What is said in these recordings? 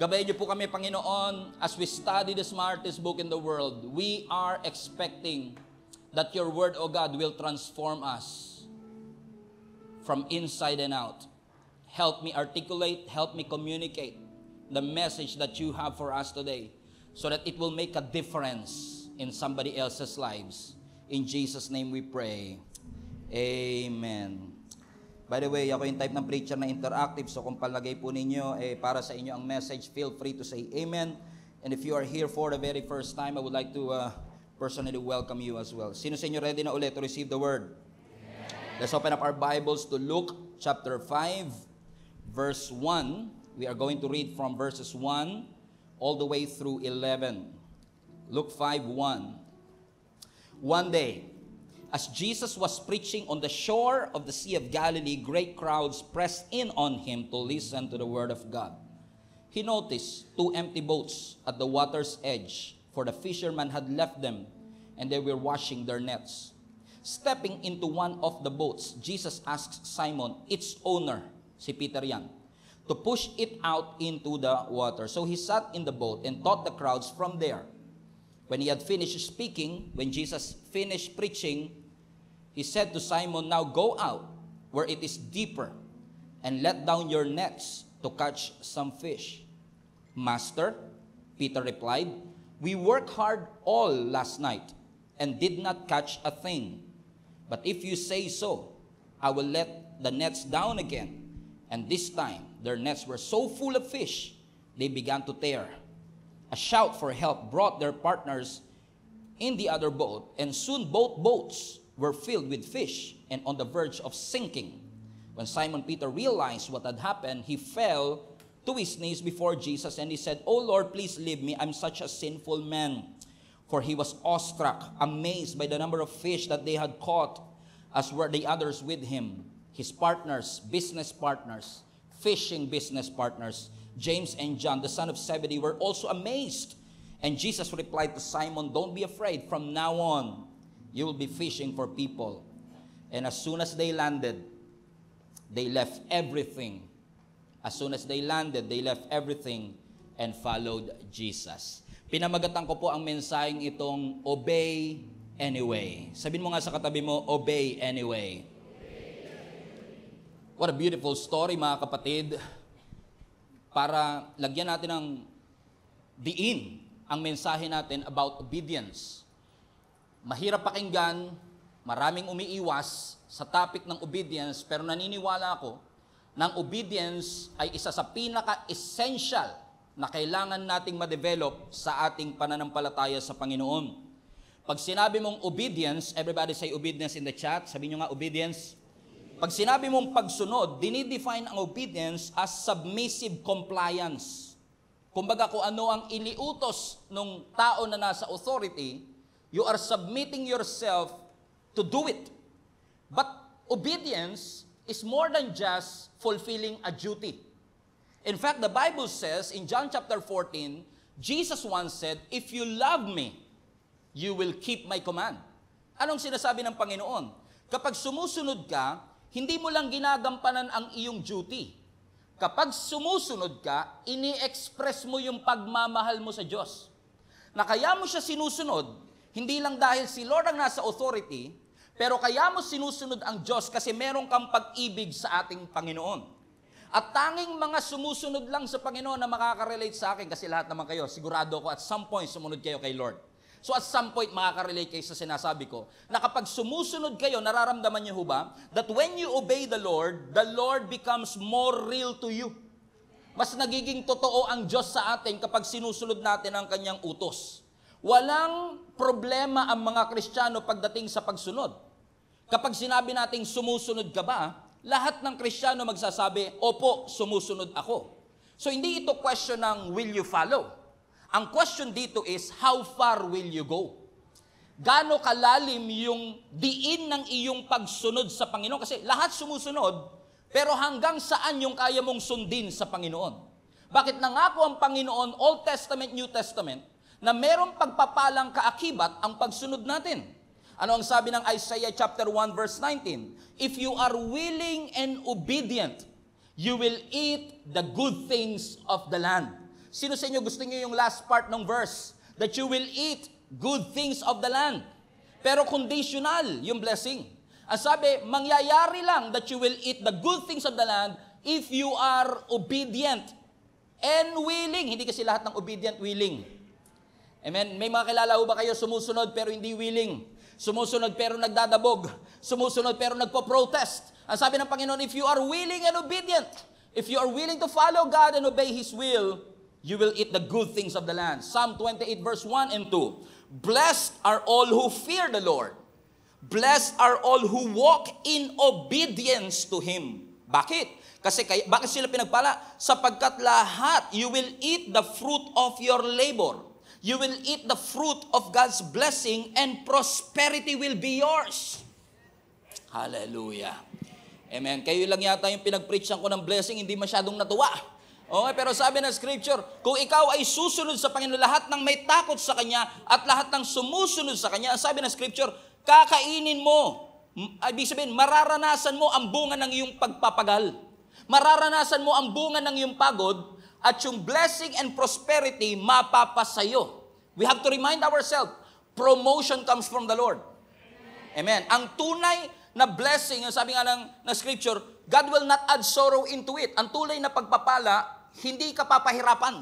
Gabayan niyo po kami, Panginoon, as we study the smartest book in the world. We are expecting that your word, O God, will transform us from inside and out. Help me articulate, help me communicate the message that you have for us today so that it will make a difference in somebody else's lives. In Jesus' name we pray. Amen. By the way, ako yung type ng preacher na interactive, so kung palagay po ninyo, para sa inyo ang message, feel free to say amen. And if you are here for the very first time, I would like to personally welcome you as well. Sino sa inyo ready na ulit to receive the word? Amen. Let's open up our Bibles to Luke chapter 5, verse 1. We are going to read from verses 1 all the way through 11. Luke 5:1. One day, as Jesus was preaching on the shore of the Sea of Galilee, great crowds pressed in on him to listen to the word of God. He noticed 2 empty boats at the water's edge, for the fishermen had left them, and they were washing their nets. Stepping into one of the boats, Jesus asked Simon, its owner, si Peter yan, to push it out into the water. So he sat in the boat and taught the crowds from there. When he had finished speaking, when Jesus finished preaching, he said to Simon, now go out where it is deeper and let down your nets to catch some fish. Master, Peter replied, we worked hard all last night and did not catch a thing. But if you say so, I will let the nets down again. And this time, their nets were so full of fish, they began to tear. A shout for help brought their partners in the other boat, and soon both boats were filled with fish and on the verge of sinking. When Simon Peter realized what had happened, he fell to his knees before Jesus and he said, "Oh Lord, please leave me. I'm such a sinful man." For he was awestruck, amazed by the number of fish that they had caught, as were the others with him, his partners, business partners, fishing business partners. James and John, the son of Zebedee, were also amazed. And Jesus replied to Simon, "Don't be afraid. From now on, you will be fishing for people." And as soon as they landed, they left everything. As soon as they landed, they left everything and followed Jesus. Pinamagatan ko po ang mensaheng itong obey anyway. Sabihin mo nga sa katabi mo, obey anyway. What a beautiful story, mga kapatid. Para lagyan natin ng diin ang mensahe natin about obedience. Mahirap pakinggan, maraming umiiwas sa topic ng obedience, pero naniniwala ako ng obedience ay isa sa pinaka-essential na kailangan nating ma-develop sa ating pananampalataya sa Panginoon. Pag sinabi mong obedience, everybody say obedience in the chat. Sabi nyo nga, obedience. Pag sinabi mong pagsunod, dinidefine ang obedience as submissive compliance. Kumbaga kung ano ang iniutos ng tao na nasa authority, you are submitting yourself to do it. But obedience is more than just fulfilling a duty. In fact, the Bible says in John chapter 14, Jesus once said, "If you love me, you will keep my command." Anong sinasabi ng Panginoon? Kapag sumusunod ka, hindi mo lang ginagampanan ang iyong duty. Kapag sumusunod ka, ini-express mo yung pagmamahal mo sa Diyos. Na kaya mo siya sinusunod, hindi lang dahil si Lord ang nasa authority, pero kaya mo sinusunod ang Diyos kasi meron kang pag-ibig sa ating Panginoon. At tanging mga sumusunod lang sa Panginoon na makaka-relate sa akin, kasi lahat naman kayo, sigurado ako at some point sumunod kayo kay Lord. So at some point makaka-relate kayo sa sinasabi ko, na kapag sumusunod kayo, nararamdaman niyo ba, that when you obey the Lord becomes more real to you. Mas nagiging totoo ang Diyos sa atin kapag sinusunod natin ang kanyang utos. Walang problema ang mga Kristiyano pagdating sa pagsunod. Kapag sinabi nating sumusunod ka ba, lahat ng Kristiyano magsasabi, "Opo, sumusunod ako." So hindi ito question ng will you follow? Ang question dito is, how far will you go? Gaano kalalim yung diin ng iyong pagsunod sa Panginoon? Kasi lahat sumusunod, pero hanggang saan yung kaya mong sundin sa Panginoon? Bakit nangako ang Panginoon, Old Testament, New Testament, na merong pagpapalang kaakibat ang pagsunod natin? Ano ang sabi ng Isaiah chapter 1 verse 19? "If you are willing and obedient, you will eat the good things of the land." Sino sa inyo gusto niyo yung last part ng verse? That you will eat good things of the land. Pero conditional yung blessing. Ang sabi, mangyayari lang that you will eat the good things of the land if you are obedient and willing. Hindi kasi lahat ng obedient willing. Amen? May mga kilala ho ba kayo sumusunod pero hindi willing? Sumusunod pero nagdadabog. Sumusunod pero nagpo-protest. Ang sabi ng Panginoon, if you are willing and obedient, if you are willing to follow God and obey His will, you will eat the good things of the land. Psalm 28 verse 1 and 2. Blessed are all who fear the Lord. Blessed are all who walk in obedience to Him. Bakit? Bakit sila pinagpala? Sapagkat lahat, you will eat the fruit of your labor. You will eat the fruit of God's blessing and prosperity will be yours. Hallelujah. Amen. Kayo lang yata yung pinag-preachan ko ng blessing, hindi masyadong natuwa. Okay, pero sabi ng scripture, kung ikaw ay susunod sa Panginoon, lahat ng may takot sa Kanya at lahat ng sumusunod sa Kanya, sabi ng scripture, kakainin mo. Ibig sabihin, mararanasan mo ang bunga ng iyong pagpapagal. Mararanasan mo ang bunga ng iyong pagod at yung blessing and prosperity mapapasayo. We have to remind ourselves, promotion comes from the Lord. Amen. Ang tunay na blessing, sabi nga ng scripture, God will not add sorrow into it. Ang tunay na pagpapala, hindi ka papahirapan.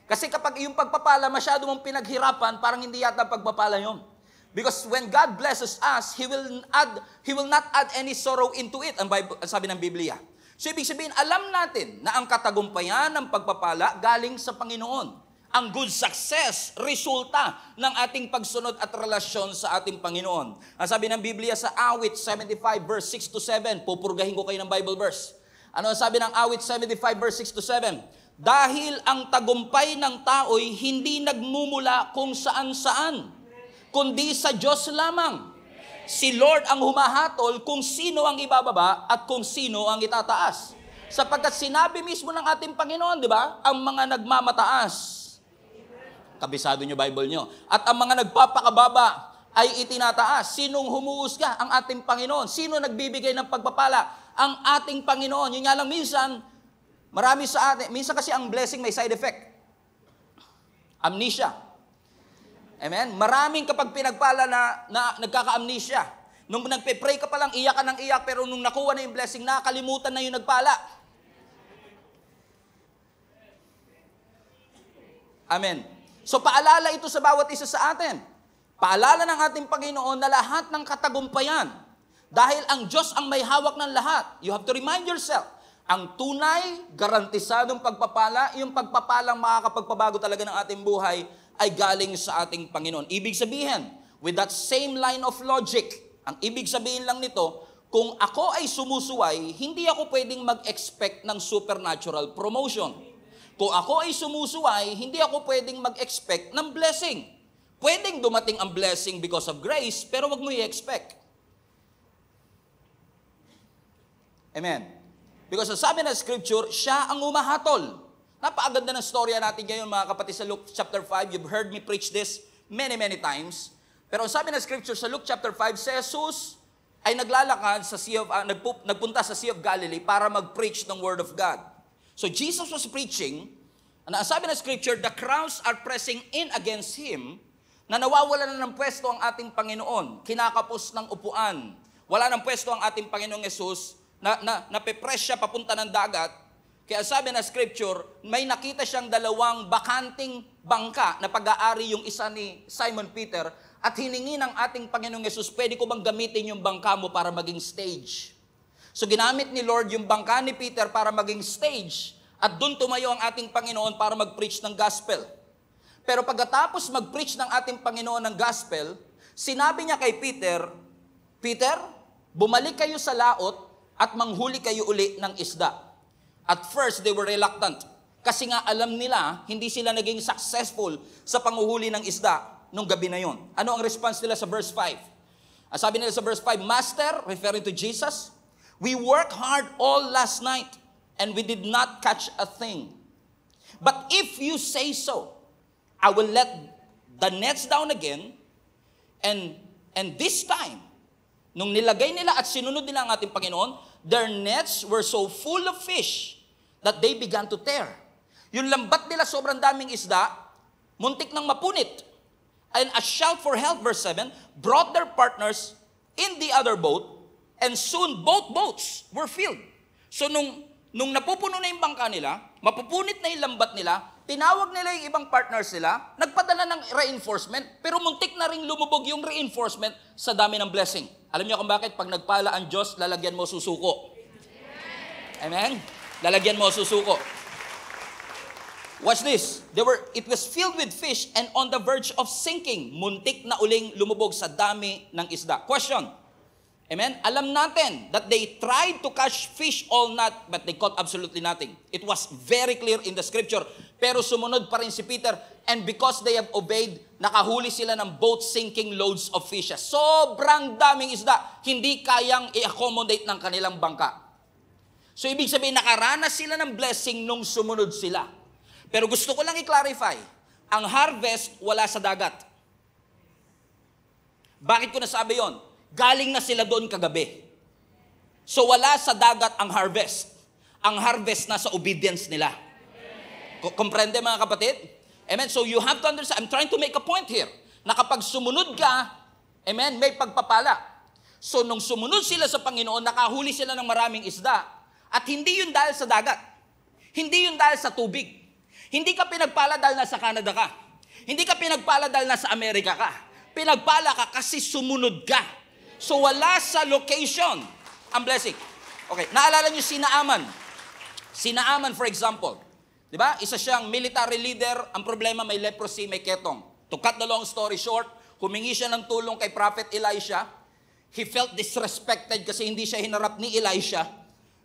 Kasi kapag yung pagpapala masyado mong pinaghirapan, parang hindi yata pagpapala yun. Because when God blesses us, He will not add any sorrow into it, ang sabi ng Biblia. So ibig sabihin, alam natin na ang katagumpayan ng pagpapala galing sa Panginoon. Ang good success, resulta ng ating pagsunod at relasyon sa ating Panginoon. Ang sabi ng Biblia sa Awit 75 verse 6 to 7, pupurgahin ko kayo ng Bible verse. Ano ang sabi ng Awit 75 verse 6 to 7? Dahil ang tagumpay ng tao'y hindi nagmumula kung saan-saan, kundi sa Diyos lamang. Si Lord ang humahatol kung sino ang ibababa at kung sino ang itataas. Sapagkat sinabi mismo ng ating Panginoon, di ba? Ang mga nagmamataas, kabisado nyo Bible nyo, at ang mga nagpapakababa ay itinataas. Sinong humuhusga? Ang ating Panginoon. Sino nagbibigay ng pagpapala? Ang ating Panginoon. Yun nga lang minsan, marami sa atin, minsan kasi ang blessing may side effect. Amnesia. Amen? Maraming kapag pinagpala na nagkaka-amnesia. Nung nagpe-pray ka pa lang, iyak ka ng iyak, pero nung nakuha na yung blessing, nakakalimutan na yung nagpala. Amen. So paalala ito sa bawat isa sa atin. Paalala ng ating Panginoon na lahat ng katagumpayan, dahil ang Diyos ang may hawak ng lahat. You have to remind yourself, ang tunay, garantisadong pagpapala, yung pagpapalang makakapagpabago talaga ng ating buhay, ay galing sa ating Panginoon. Ibig sabihin, with that same line of logic, ang ibig sabihin lang nito, kung ako ay sumusuway, hindi ako pwedeng mag-expect ng supernatural promotion. Kung ako ay sumusuway, hindi ako pwedeng mag-expect ng blessing. Pwedeng dumating ang blessing because of grace, pero wag mo i-expect. Amen. Because sabi ng scripture, siya ang umahatol. Napakaganda ng storya natin ngayon, mga kapatid, sa Luke chapter 5. You've heard me preach this many times. Pero sabi ng scripture sa Luke chapter 5, si Jesus ay naglalakad sa nagpunta sa Sea of Galilee para mag-preach ng Word of God. So Jesus was preaching, and sabi ng scripture, the crowds are pressing in against Him, na nawawala na ng pwesto ang ating Panginoon, kinakapos ng upuan. Wala ng pwesto ang ating Panginoong Jesus, nape-press siya papunta ng dagat. Kaya sabi ng scripture, may nakita siyang dalawang bakanting bangka na pag-aari, yung isa ni Simon Peter, at hiningi ng ating Panginoong Jesus, pwede ko bang gamitin yung bangka mo para maging stage? So ginamit ni Lord yung bangka ni Peter para maging stage, at doon tumayo ang ating Panginoon para mag-preach ng gospel. Pero pagkatapos mag-preach ng ating Panginoon ng gospel, sinabi niya kay Peter, Peter, bumalik kayo sa laot at manghuli kayo uli ng isda. At first, they were reluctant. Kasi nga alam nila, hindi sila naging successful sa panguhuli ng isda nung gabi na yon. Ano ang response nila sa verse 5? Sabi nila sa verse 5, Master, referring to Jesus, we worked hard all last night and we did not catch a thing. But if you say so, I will let the nets down again, and this time, nung nilagay nila at sinunod nila ang ating Panginoon, their nets were so full of fish that they began to tear. Yung lambat nila sobrang daming isda, muntik nang mapunit. And a shout for help, verse 7, brought their partners in the other boat, and soon both boats were filled. So nung napupuno na yung bangka nila, mapupunit na yung lambat nila, tinawag nila yung ibang partners nila, nagpadala ng reinforcement, pero muntik na rin lumubog yung reinforcement sa dami ng blessing. Alam niyo kung bakit? Pag nagpala ang Diyos, lalagyan mo susuko. Amen? Lalagyan mo susuko. Watch this. It was filled with fish and on the verge of sinking. Muntik na uling lumubog sa dami ng isda. Question. Amen? Alam natin that they tried to catch fish all night, but they caught absolutely nothing. It was very clear in the scripture. Pero sumunod pa rin si Peter, and because they have obeyed, nakahuli sila ng boat sinking loads of fishes. Sobrang daming isda. Hindi kayang i-accommodate ng kanilang bangka. So ibig sabihin, nakaranas sila ng blessing nung sumunod sila. Pero gusto ko lang i-clarify, ang harvest wala sa dagat. Bakit ko nasabi yon? Galing na sila doon kagabi. So wala sa dagat ang harvest. Ang harvest nasa obedience nila. Komprende mga kapatid? Amen? So you have to understand, I'm trying to make a point here, na kapag sumunod ka, amen, may pagpapala. So nung sumunod sila sa Panginoon, nakahuli sila ng maraming isda, at hindi yun dahil sa dagat. Hindi yun dahil sa tubig. Hindi ka pinagpala dahil nasa Canada ka. Hindi ka pinagpala dahil nasa Amerika ka. Pinagpala ka kasi sumunod ka. So wala sa location ang blessing. Okay, naalala niyo si Naaman. Si Naaman, for example. Di ba? Isa siyang military leader. Ang problema, may leprosy, may ketong. To cut the long story short, humingi siya ng tulong kay Prophet Elisha. He felt disrespected kasi hindi siya hinarap ni Elisha.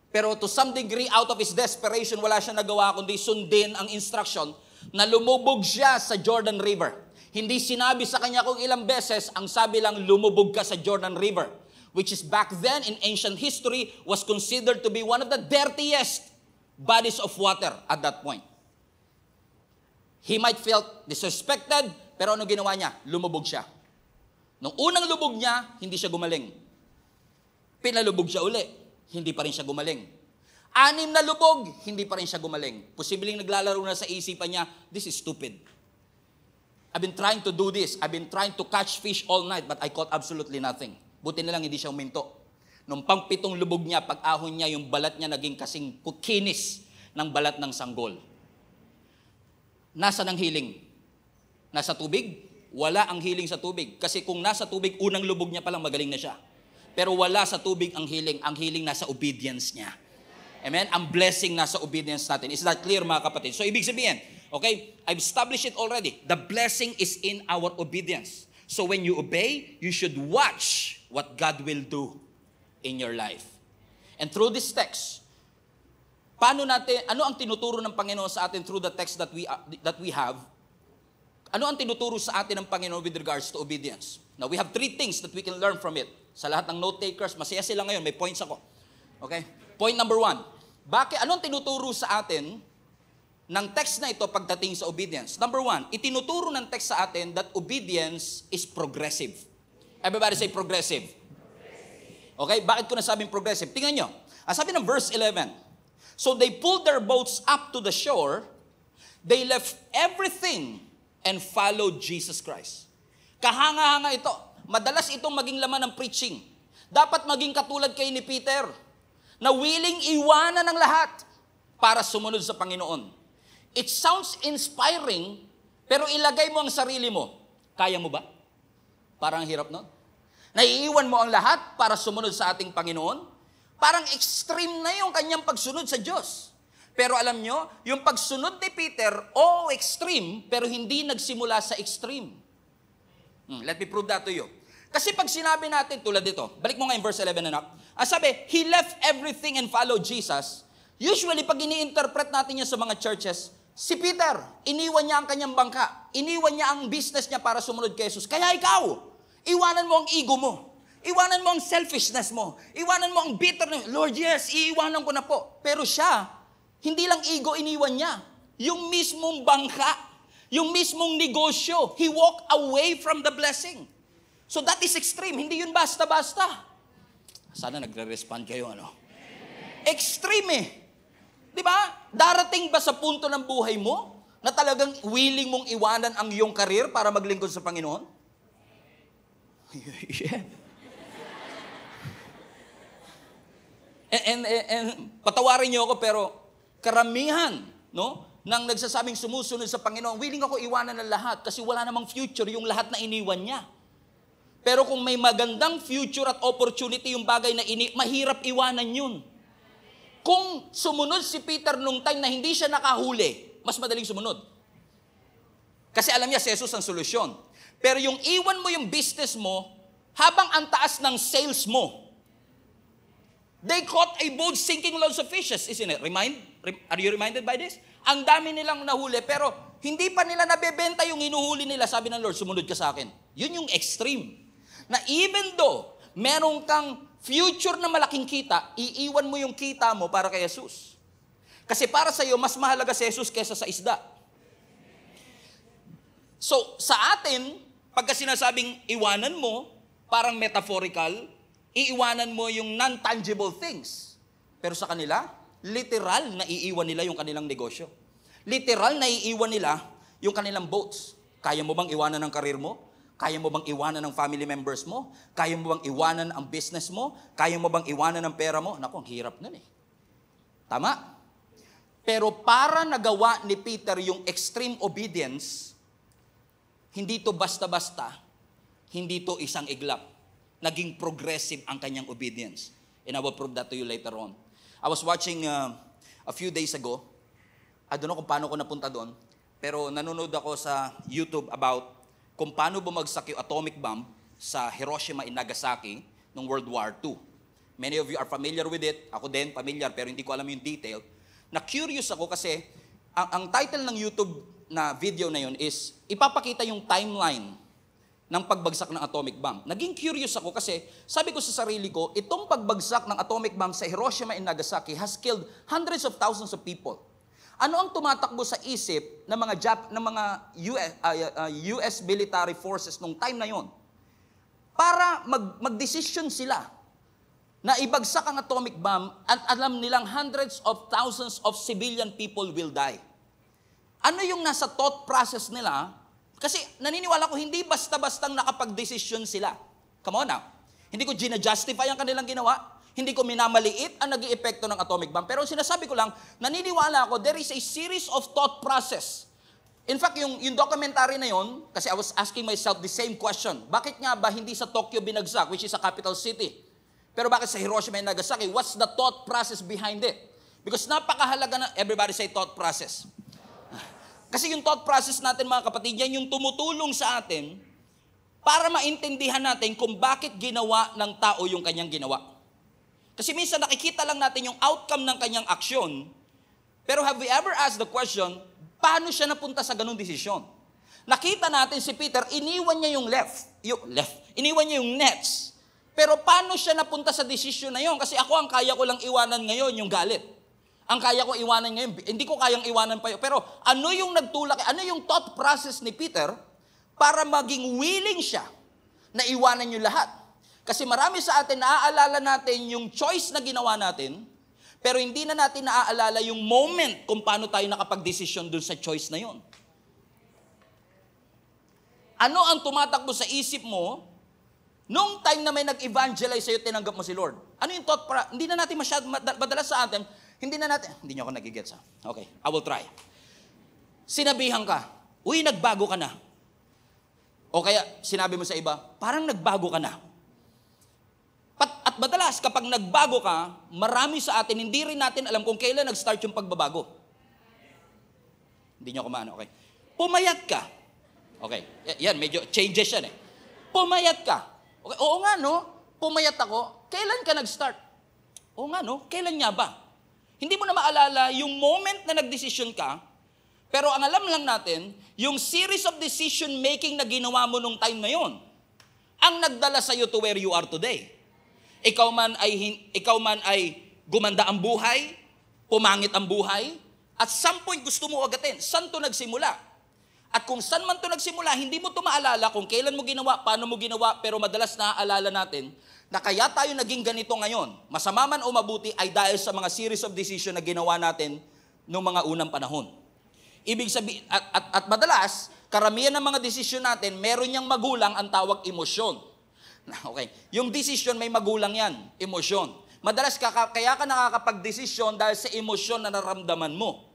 Pero to some degree, out of his desperation, wala siya nagawa kundi sundin ang instruction na lumubog siya sa Jordan River. Hindi sinabi sa kanya kung ilang beses, ang sabi lang, lumubog ka sa Jordan River. Which is back then in ancient history was considered to be one of the dirtiest bodies of water at that point. He might felt disrespected, pero ano ginawa niya? Lumubog siya. Nung unang lubog niya, hindi siya gumaling. Pinalubog siya uli. Hindi pa rin siya gumaling. 6 na lubog, hindi pa rin siya gumaling. Posibleng naglalaro na sa isipan niya, this is stupid. I've been trying to do this. I've been trying to catch fish all night, but I caught absolutely nothing. Buti na lang hindi siya uminto. Nung pang-7 lubog niya, pag-ahon niya, yung balat niya naging kasing kinis ng balat ng sanggol. Nasa ng healing? Nasa tubig? Wala ang healing sa tubig. Kasi kung nasa tubig, unang lubog niya palang magaling na siya. Pero wala sa tubig ang healing. Ang healing nasa obedience niya. Amen? Ang blessing nasa obedience natin. Is that clear mga kapatid? So ibig sabihin, okay, I've established it already. The blessing is in our obedience. So when you obey, you should watch what God will do in your life. And through this text, ano ang tinuturo ng Panginoon sa atin through the text that we have? Ano ang tinuturo sa atin ng Panginoon with regards to obedience? Now, we have 3 things that we can learn from it. Sa lahat ng note takers, masaya sila ngayon, may points ako. Okay? Point number 1. Anong tinuturo sa atin ng text na ito pagdating sa obedience? Number 1, itinuturo ng text sa atin that obedience is progressive. Everybody say progressive. Okay? Bakit ko nasabing progressive? Tingnan nyo. Ang sabi ng verse 11, so they pulled their boats up to the shore, they left everything and followed Jesus Christ. Kahanga-hanga ito. Madalas itong maging laman ng preaching. Dapat maging katulad kay ni Peter, na willing iwanan ng lahat para sumunod sa Panginoon. It sounds inspiring, pero ilagay mo ang sarili mo. Kaya mo ba? Parang hirap, no? Naiiwan mo ang lahat para sumunod sa ating Panginoon? Parang extreme na yung kanyang pagsunod sa Diyos. Pero alam nyo, yung pagsunod ni Peter, extreme, pero hindi nagsimula sa extreme. Let me prove that to you. Kasi pag sinabi natin, tulad dito, balik mo nga yung verse 11 anak. Sabi, he left everything and followed Jesus. Usually, pag ini-interpret natin yan sa mga churches, si Peter, iniwan niya ang kanyang bangka. Iniwan niya ang business niya para sumunod kay Jesus. Kaya ikaw, iwanan mo ang ego mo. Iwanan mo ang selfishness mo. Iwanan mo ang bitterness. Lord, yes, iiwanan ko na po. Pero siya, hindi lang ego iniwan niya. Yung mismong bangka, yung mismong negosyo, he walked away from the blessing. So that is extreme. Hindi yun basta-basta. Sana nagre-respond kayo, ano? Extreme eh. Di ba? Darating ba sa punto ng buhay mo na talagang willing mong iwanan ang iyong karir para maglingkod sa Panginoon? Yeah. And patawarin niyo ako, pero karamihan, no, nang nagsasabing sumusunod sa Panginoon, willing ako iwanan ng lahat kasi wala namang future yung lahat na iniwan niya. Pero kung may magandang future at opportunity yung bagay na mahirap iwanan yun. Kung sumunod si Peter nung time na hindi siya nakahuli, mas madaling sumunod. Kasi alam niya si Jesus ang solusyon. Pero yung iwan mo yung business mo, habang ang taas ng sales mo, they caught a boat sinking loads of fishes, isn't it? Are you reminded by this? Ang dami nilang nahuli, pero hindi pa nila nabebenta yung hinuhuli nila. Sabi ng Lord, sumunod ka sa akin. Yun yung extreme. Na even though meron kang future na malaking kita, iiwan mo yung kita mo para kay Jesus. Kasi para sa iyo, mas mahalaga si Jesus kaysa sa isda. So, sa atin, pagka sinasabing iwanan mo, parang metaphorical, iiwanan mo yung non-tangible things. Pero sa kanila, literal na iiwan nila yung kanilang negosyo. Literal na iiwan nila yung kanilang boats. Kaya mo bang iwanan ang karir mo? Kaya mo bang iwanan ng family members mo? Kaya mo bang iwanan ang business mo? Kaya mo bang iwanan ang pera mo? Naku, ang hirap nun eh. Tama? Pero para nagawa ni Peter yung extreme obedience, hindi to basta-basta, hindi to isang iglap. Naging progressive ang kanyang obedience. And I will prove that to you later on. I was watching a few days ago. I don't know kung paano ko napunta doon. Pero nanonood ako sa YouTube about kung paano bumagsak yung atomic bomb sa Hiroshima and Nagasaki noong World War II. Many of you are familiar with it. Ako din, familiar, pero hindi ko alam yung detail. Na-curious ako kasi ang title ng YouTube na video na yun is ipapakita yung timeline ng pagbagsak ng atomic bomb. Naging curious ako kasi sabi ko sa sarili ko, itong pagbagsak ng atomic bomb sa Hiroshima and Nagasaki has killed hundreds of thousands of people. Ano ang tumatakbo sa isip ng mga US military forces nung time na yon? Para mag-decision sila na ibagsak ang atomic bomb at alam nilang hundreds of thousands of civilian people will die. Ano yung nasa thought process nila? Kasi naniniwala ko hindi basta-bastang nakapag-desisyon sila. Come on now. Hindi ko gina-justify ang kanilang ginawa. Hindi ko minamaliit ang nag-iepekto ng atomic bomb. Pero sinasabi ko lang, naniniwala ako, there is a series of thought process. In fact, yung documentary na yon, kasi I was asking myself the same question. Bakit nga ba hindi sa Tokyo binagsak, which is a capital city? Pero bakit sa Hiroshima and Nagasaki? What's the thought process behind it? Because napakahalaga na, everybody say thought process. Kasi yung thought process natin mga kapatid, yan yung tumutulong sa atin para maintindihan natin kung bakit ginawa ng tao yung kanyang ginawa. Kasi minsan nakikita lang natin yung outcome ng kanyang aksyon, pero have we ever asked the question, paano siya napunta sa ganung desisyon? Nakita natin si Peter, iniwan niya yung iniwan niya yung nets. Pero paano siya napunta sa desisyon na yun? Kasi ako ang kaya ko lang iwanan ngayon yung galit. Ang kaya ko iwanan ngayon, hindi ko kayang iwanan pa yun. Pero ano yung nagtulak, ano yung thought process ni Peter para maging willing siya na iwanan yung lahat? Kasi marami sa atin, naaalala natin yung choice na ginawa natin, pero hindi na natin naaalala yung moment kung paano tayo nakapag-desisyon dun sa choice na yun. Ano ang tumatakbo sa isip mo nung time na may nag-evangelize sa'yo, tinanggap mo si Lord? Ano yung thought? Hindi na natin madalas sa atin, hindi niyo ako nagigets ha? Okay, I will try. Sinabihan ka, uy, nagbago ka na. O kaya, sinabi mo sa iba, parang nagbago ka na. At madalas, kapag nagbago ka, marami sa atin, hindi rin natin alam kung kailan nag-start yung pagbabago. Hindi niyo ako maano, okay. Pumayat ka. Okay, yan, medyo changes yan eh. Pumayat ka. Okay, oo nga no, pumayat ako. Kailan ka nag-start? Oo nga no, kailan nga ba? Hindi mo na maalala yung moment na nag-decision ka, pero ang alam lang natin, yung series of decision making na ginawa mo nung time na yon, ang nagdala sa'yo to where you are today. Ikaw man ay gumanda ang buhay, pumangit ang buhay, at some point gusto mo agatin. Saan to nagsimula? At kung saan man ito nagsimula, hindi mo ito maalala kung kailan mo ginawa, paano mo ginawa, pero madalas naaalala natin na kaya tayo naging ganito ngayon, masama man o mabuti, ay dahil sa mga series of decision na ginawa natin noong mga unang panahon. Ibig sabihin, at madalas, karamihan ng mga desisyon natin, meron niyang magulang ang tawag emosyon. Okay, yung decision may magulang yan, emosyon. Madalas kaya ka nakakapag-desisyon dahil sa emosyon na nararamdaman mo.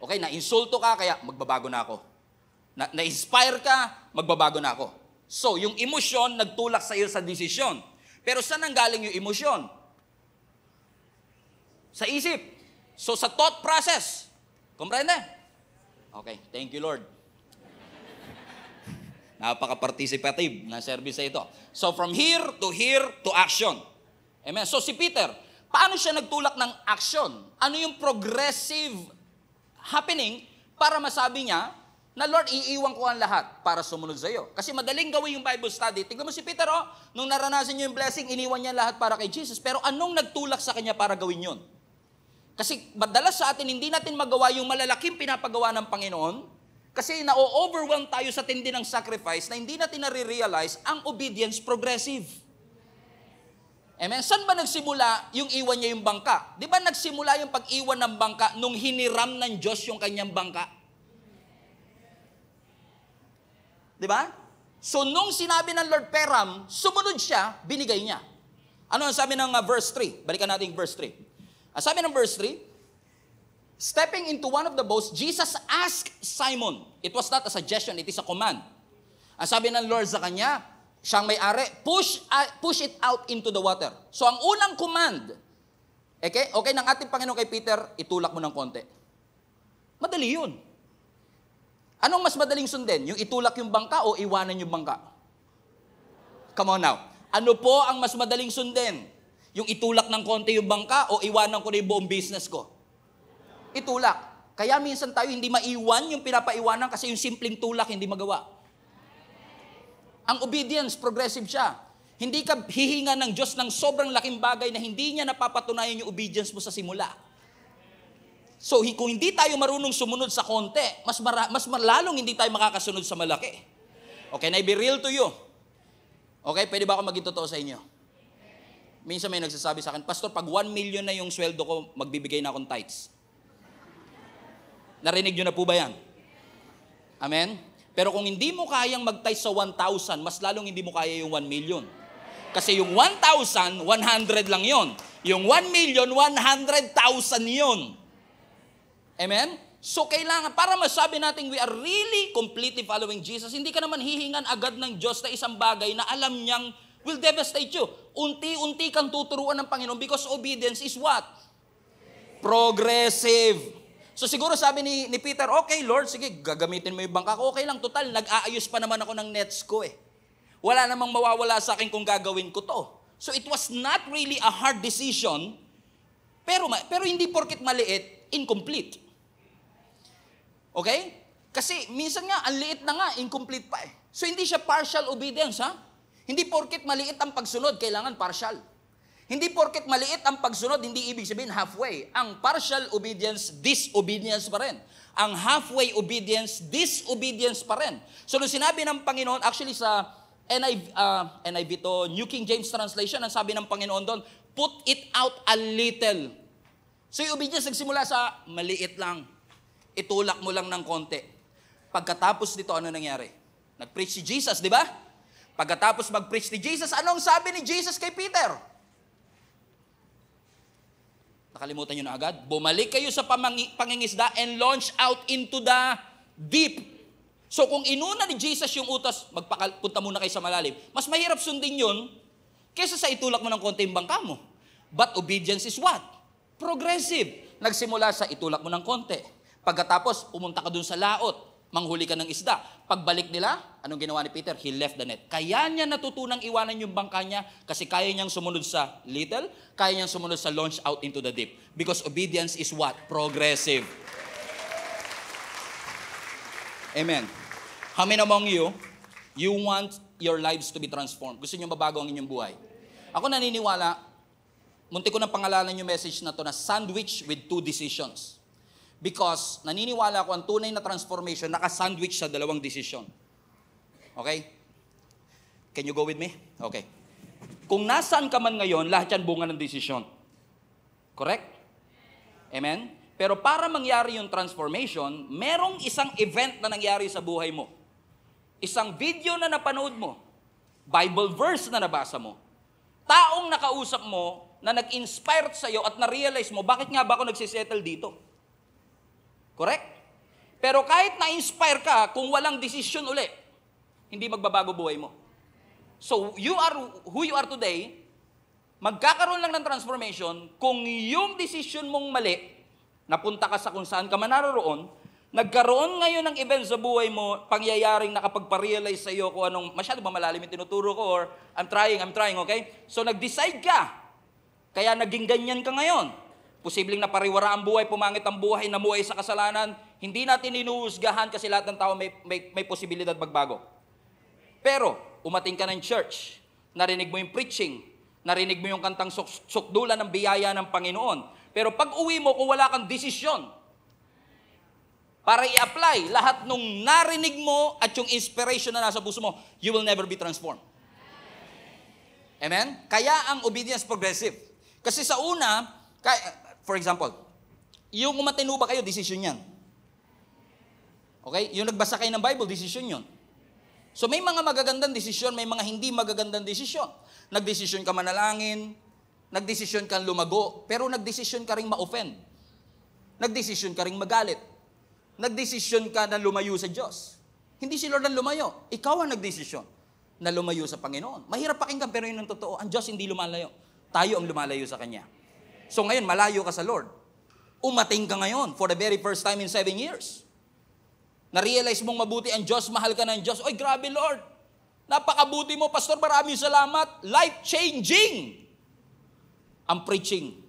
Okay, na-insulto ka, kaya magbabago na ako. Na-inspire ka, magbabago na ako. So, yung emosyon nagtulak sa iyo sa desisyon. Pero saan nanggaling yung emosyon? Sa isip. So, sa thought process. Comprende? Okay, thank you, Lord. Napaka-participative na service ito. So, from here to action. Amen. So, si Peter, paano siya nagtulak ng action? Ano yung progressive happening para masabi niya na, Lord, iiwan ko ang lahat para sumunod sa iyo. Kasi madaling gawin yung Bible study. Tingnan mo si Peter, nung naranasan niya yung blessing, iniwan niya lahat para kay Jesus. Pero anong nagtulak sa kanya para gawin yun? Kasi madalas sa atin, hindi natin magawa yung malalaking pinapagawa ng Panginoon kasi na-overwhelm tayo sa tindi ng sacrifice na hindi natin nare-realize ang obedience progressive. Amen? Saan ba nagsimula yung iwan niya yung bangka? Di ba nagsimula yung pag-iwan ng bangka nung hiniram ng Diyos yung kanyang bangka? Di ba? So nung sinabi ng Lord Peram, sumunod siya, binigay niya. Ano ang sabi ng verse 3? Balikan natin yung verse 3. Sabi ng verse 3, stepping into one of the boats, Jesus asked Simon. It was not a suggestion, it is a command. Ang sabi ng Lord sa kanya, siyang may-ari, push it out into the water. So ang unang command, okay ng ating Panginoon kay Peter, itulak mo ng konti. Madali yun. Anong mas madaling sundin? Yung itulak yung bangka o iwanan yung bangka? Come on now. Ano po ang mas madaling sundin? Yung itulak ng konti yung bangka o iwanan ko na yung buong business ko? Itulak. Kaya minsan tayo hindi maiwan yung pinapaiwanan kasi yung simpleng tulak hindi magawa. Ang obedience, progressive siya. Hindi ka hihinga ng Diyos ng sobrang laking bagay na hindi niya napapatunayan yung obedience mo sa simula. So, kung hindi tayo marunong sumunod sa konti, mas lalong hindi tayo makakasunod sa malaki. Okay, na be real to you. Okay, pwede ba ako maging totoo sa inyo? Minsan may nagsasabi sa akin, Pastor, pag 1 million na yung sweldo ko, magbibigay na akong tithes. Narinig nyo na po ba yan? Amen? Pero kung hindi mo kayang mag-tithe sa 1,000, mas lalong hindi mo kaya yung 1 million. Kasi yung 1,000, 100 lang yon. Yung 1 million, 100,000 yon. Amen? So kailangan, para masabi natin we are really completely following Jesus, hindi ka naman hihingan agad ng Diyos na isang bagay na alam niyang will devastate you. Unti-unti kang tuturuan ng Panginoon because obedience is what? Progressive. So siguro sabi ni Peter, okay Lord, sige, gagamitin mo yung bangka ko. Okay lang, total, nag-aayos pa naman ako ng nets ko eh. Wala namang mawawala sa akin kung gagawin ko to. So it was not really a hard decision, pero hindi porket maliit, incomplete. Okay? Kasi minsan nga, ang liit na nga, incomplete pa eh. So hindi siya partial obedience, ha? Hindi porket maliit ang pagsunod, kailangan partial. Hindi porket maliit ang pagsunod, hindi ibig sabihin halfway. Ang partial obedience, disobedience pa rin. Ang halfway obedience, disobedience pa rin. So nung sinabi ng Panginoon, actually sa NIV to, New King James Translation, ang sabi ng Panginoon doon, put it out a little. So yung obedience nagsimula sa maliit lang. Itulak mo lang ng konti. Pagkatapos nito, ano nangyari? Nag-preach si Jesus, di ba? Pagkatapos mag-preach ni Jesus, anong sabi ni Jesus kay Peter? Nakalimutan nyo na agad? Bumalik kayo sa pangingisda and launch out into the deep. So kung inuna ni Jesus yung utos, punta muna kayo sa malalim, mas mahirap sundin yun kaysa sa itulak mo ng konti yung bangka mo. But obedience is what? Progressive. Nagsimula sa itulak mo ng konti. Pagkatapos, pumunta ka dun sa laot. Manghuli ka ng isda. Pagbalik nila, anong ginawa ni Peter? He left the net. Kaya niya natutunang iwanan yung bangka niya kasi kaya niyang sumunod sa little, kaya niyang sumunod sa launch out into the deep. Because obedience is what? Progressive. Amen. How many among you want your lives to be transformed? Gusto niyo mabago ang inyong buhay? Ako naniniwala, munti ko ng pangalanan yung message na to na sandwich with 2 decisions. Because naniniwala ko ang tunay na transformation naka-sandwich sa dalawang desisyon. Okay? Can you go with me? Okay. Kung nasaan ka man ngayon, lahat yan bunga ng desisyon. Correct? Amen? Pero para mangyari yung transformation, merong isang event na nangyari sa buhay mo. Isang video na napanood mo. Bible verse na nabasa mo. Taong nakausap mo na nag-inspire sa'yo at na-realize mo, bakit nga ba ako nagsisettle dito? Correct? Pero kahit na-inspire ka, kung walang desisyon uli, hindi magbabago buhay mo. So, you are who you are today, magkakaroon lang ng transformation kung yung desisyon mong mali, napunta ka sa kung saan ka man naroon, nagkaroon ngayon ng event sa buhay mo, pangyayaring nakapagpa-realize sa iyo kung anong, masyado ba malalim yung tinuturo ko, or I'm trying, okay? So, nag-decide ka, kaya naging ganyan ka ngayon. Posibleng napariwara ang buhay, pumangit ang buhay, namuhay sa kasalanan. Hindi natin inuhusgahan kasi lahat ng tao may posibilidad magbago. Pero, umating ka ng church, narinig mo yung preaching, narinig mo yung kantang sukdulan ng biyaya ng Panginoon. Pero pag uwi mo, kung wala kang desisyon, para i-apply lahat nung narinig mo at yung inspiration na nasa puso mo, you will never be transformed. Amen? Kaya ang obedience progressive. Kasi sa una, for example, yung umatino ba kayo, desisyon yan. Okay? Yung nagbasa kayo ng Bible, desisyon yun. So may mga magagandang desisyon, may mga hindi magagandang desisyon. Nagdesisyon ka manalangin, nagdesisyon ka lumago, pero nagdesisyon ka ring ma-offend. Nagdesisyon ka ring magalit. Nagdesisyon ka na lumayo sa Diyos. Hindi si Lord ang lumayo. Ikaw ang nagdesisyon na lumayo sa Panginoon. Mahirap pakinggan, pero yun ang totoo. Ang Diyos hindi lumalayo. Tayo ang lumalayo sa Kanya. So ngayon, malayo ka sa Lord. Umating ka ngayon for the very first time in 7 years. Na-realize mong mabuti ang Diyos, mahal ka ng Diyos. Oy, grabe Lord. Napakabuti mo, Pastor, maraming salamat. Life-changing ang preaching.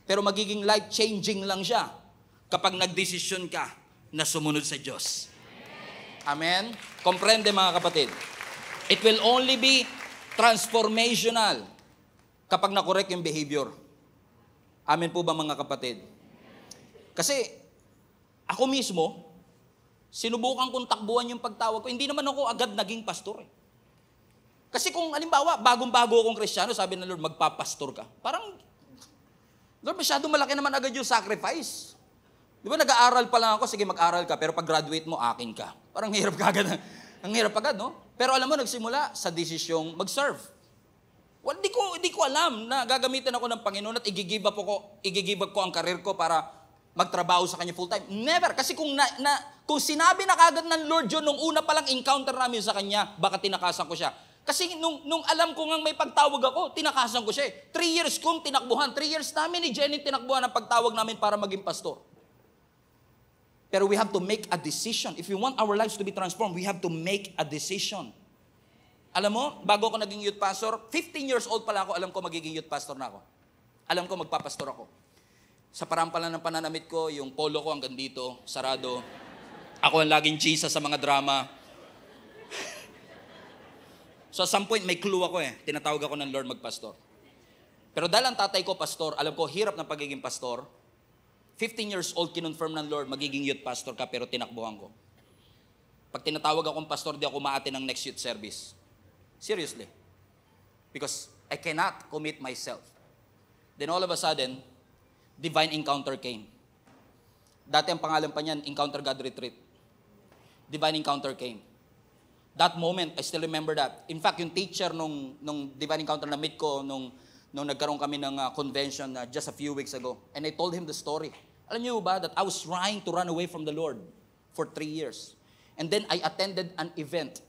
Pero magiging life-changing lang siya kapag nagdesisyon ka na sumunod sa Diyos. Amen? Komprende mga kapatid. It will only be transformational kapag na-correct yung behavior. Amen po ba mga kapatid? Kasi ako mismo, sinubukan kong takbuhan yung pagtawag ko. Hindi naman ako agad naging pastor eh. Kasi kung halimbawa, bagong-bago akong Kristiyano, sabi ng Lord, magpapastor ka. Parang, Lord, masyado malaki naman agad yung sacrifice. Di ba, nag-aaral pa lang ako, sige mag-aral ka, pero pag graduate mo, akin ka. Parang hirap ka agad. Ang hirap agad, no? Pero alam mo, nagsimula sa desisyong mag-serve. Well, di ko alam na gagamitin ako ng Panginoon at i-give up ko ang karir ko para magtrabaho sa Kanya full-time. Never. Kasi kung sinabi na kagad ng Lord yun, nung una palang encounter namin sa Kanya, baka tinakasan ko siya. Kasi nung alam ko nga may pagtawag ako, tinakasan ko siya eh. 3 years kong tinakbuhan. 3 years namin ni Jenny tinakbuhan ang pagtawag namin para maging pastor. Pero we have to make a decision. If we want our lives to be transformed, we have to make a decision. Alam mo, bago ako naging youth pastor, 15 years old pala ako, alam ko magiging youth pastor na ako. Alam ko magpapastor ako. Sa parang pala ng pananamit ko, yung polo ko hanggang dito, sarado. Ako ang laging chisa sa mga drama. So at some point, may clue ako eh. Tinatawag ako ng Lord magpastor. Pero dahil ang tatay ko pastor, alam ko hirap ng pagiging pastor. 15 years old, kinonfirm ng Lord, magiging youth pastor ka, pero tinakbuhan ko. Pag tinatawag akong pastor, di ako maatin ng next youth service. Seriously. Because I cannot commit myself. Then all of a sudden, divine encounter came. Dati ang pangalan pa niyan, Encounter God Retreat. Divine encounter came. That moment, I still remember that. In fact, yung teacher nung divine encounter na meet ko, nung nagkaroon kami ng convention just a few weeks ago, and I told him the story. Alam niyo ba that I was trying to run away from the Lord for 3 years. And then I attended an event,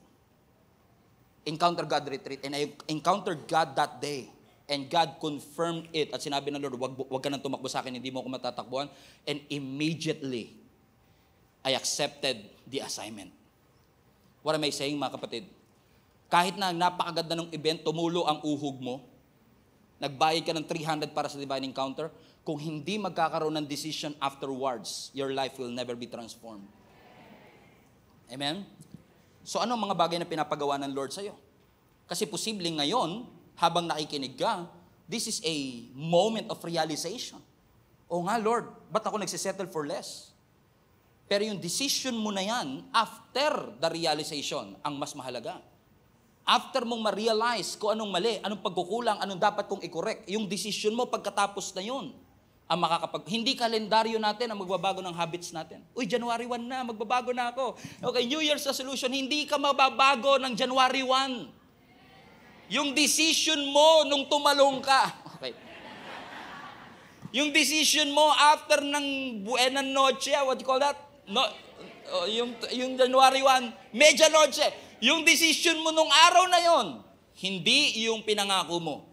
Encounter God Retreat, and I encountered God that day. And God confirmed it. At sinabi ng Lord, wag ka nang tumakbo sa akin, hindi mo ako matatakbuhan. And immediately, I accepted the assignment. What am I saying, mga kapatid? Kahit na napakaganda ng event, tumulo ang uhog mo, nagbayad ka ng 300 para sa divine encounter, kung hindi magkakaroon ng decision afterwards, your life will never be transformed. Amen? So ano ang mga bagay na pinapagawa ng Lord sa'yo? Kasi posibleng ngayon, habang nakikinig ka, this is a moment of realization. O nga Lord, ba't ako nagsisettle for less? Pero yung decision mo na yan, after the realization, ang mas mahalaga. After mong ma-realize kung anong mali, anong pagkukulang, anong dapat kong i-correct, yung decision mo pagkatapos na yun, ang hindi kalendaryo natin ang magbabago ng habits natin. Uy, January 1 na, magbabago na ako. Okay, New Year's resolution, hindi ka mababago ng January 1. Yung decision mo nung tumalong ka. Okay. Yung decision mo after ng Buena Noche, what you call that? No, yung January 1, Media Noche. Yung decision mo nung araw na yon, hindi yung pinangako mo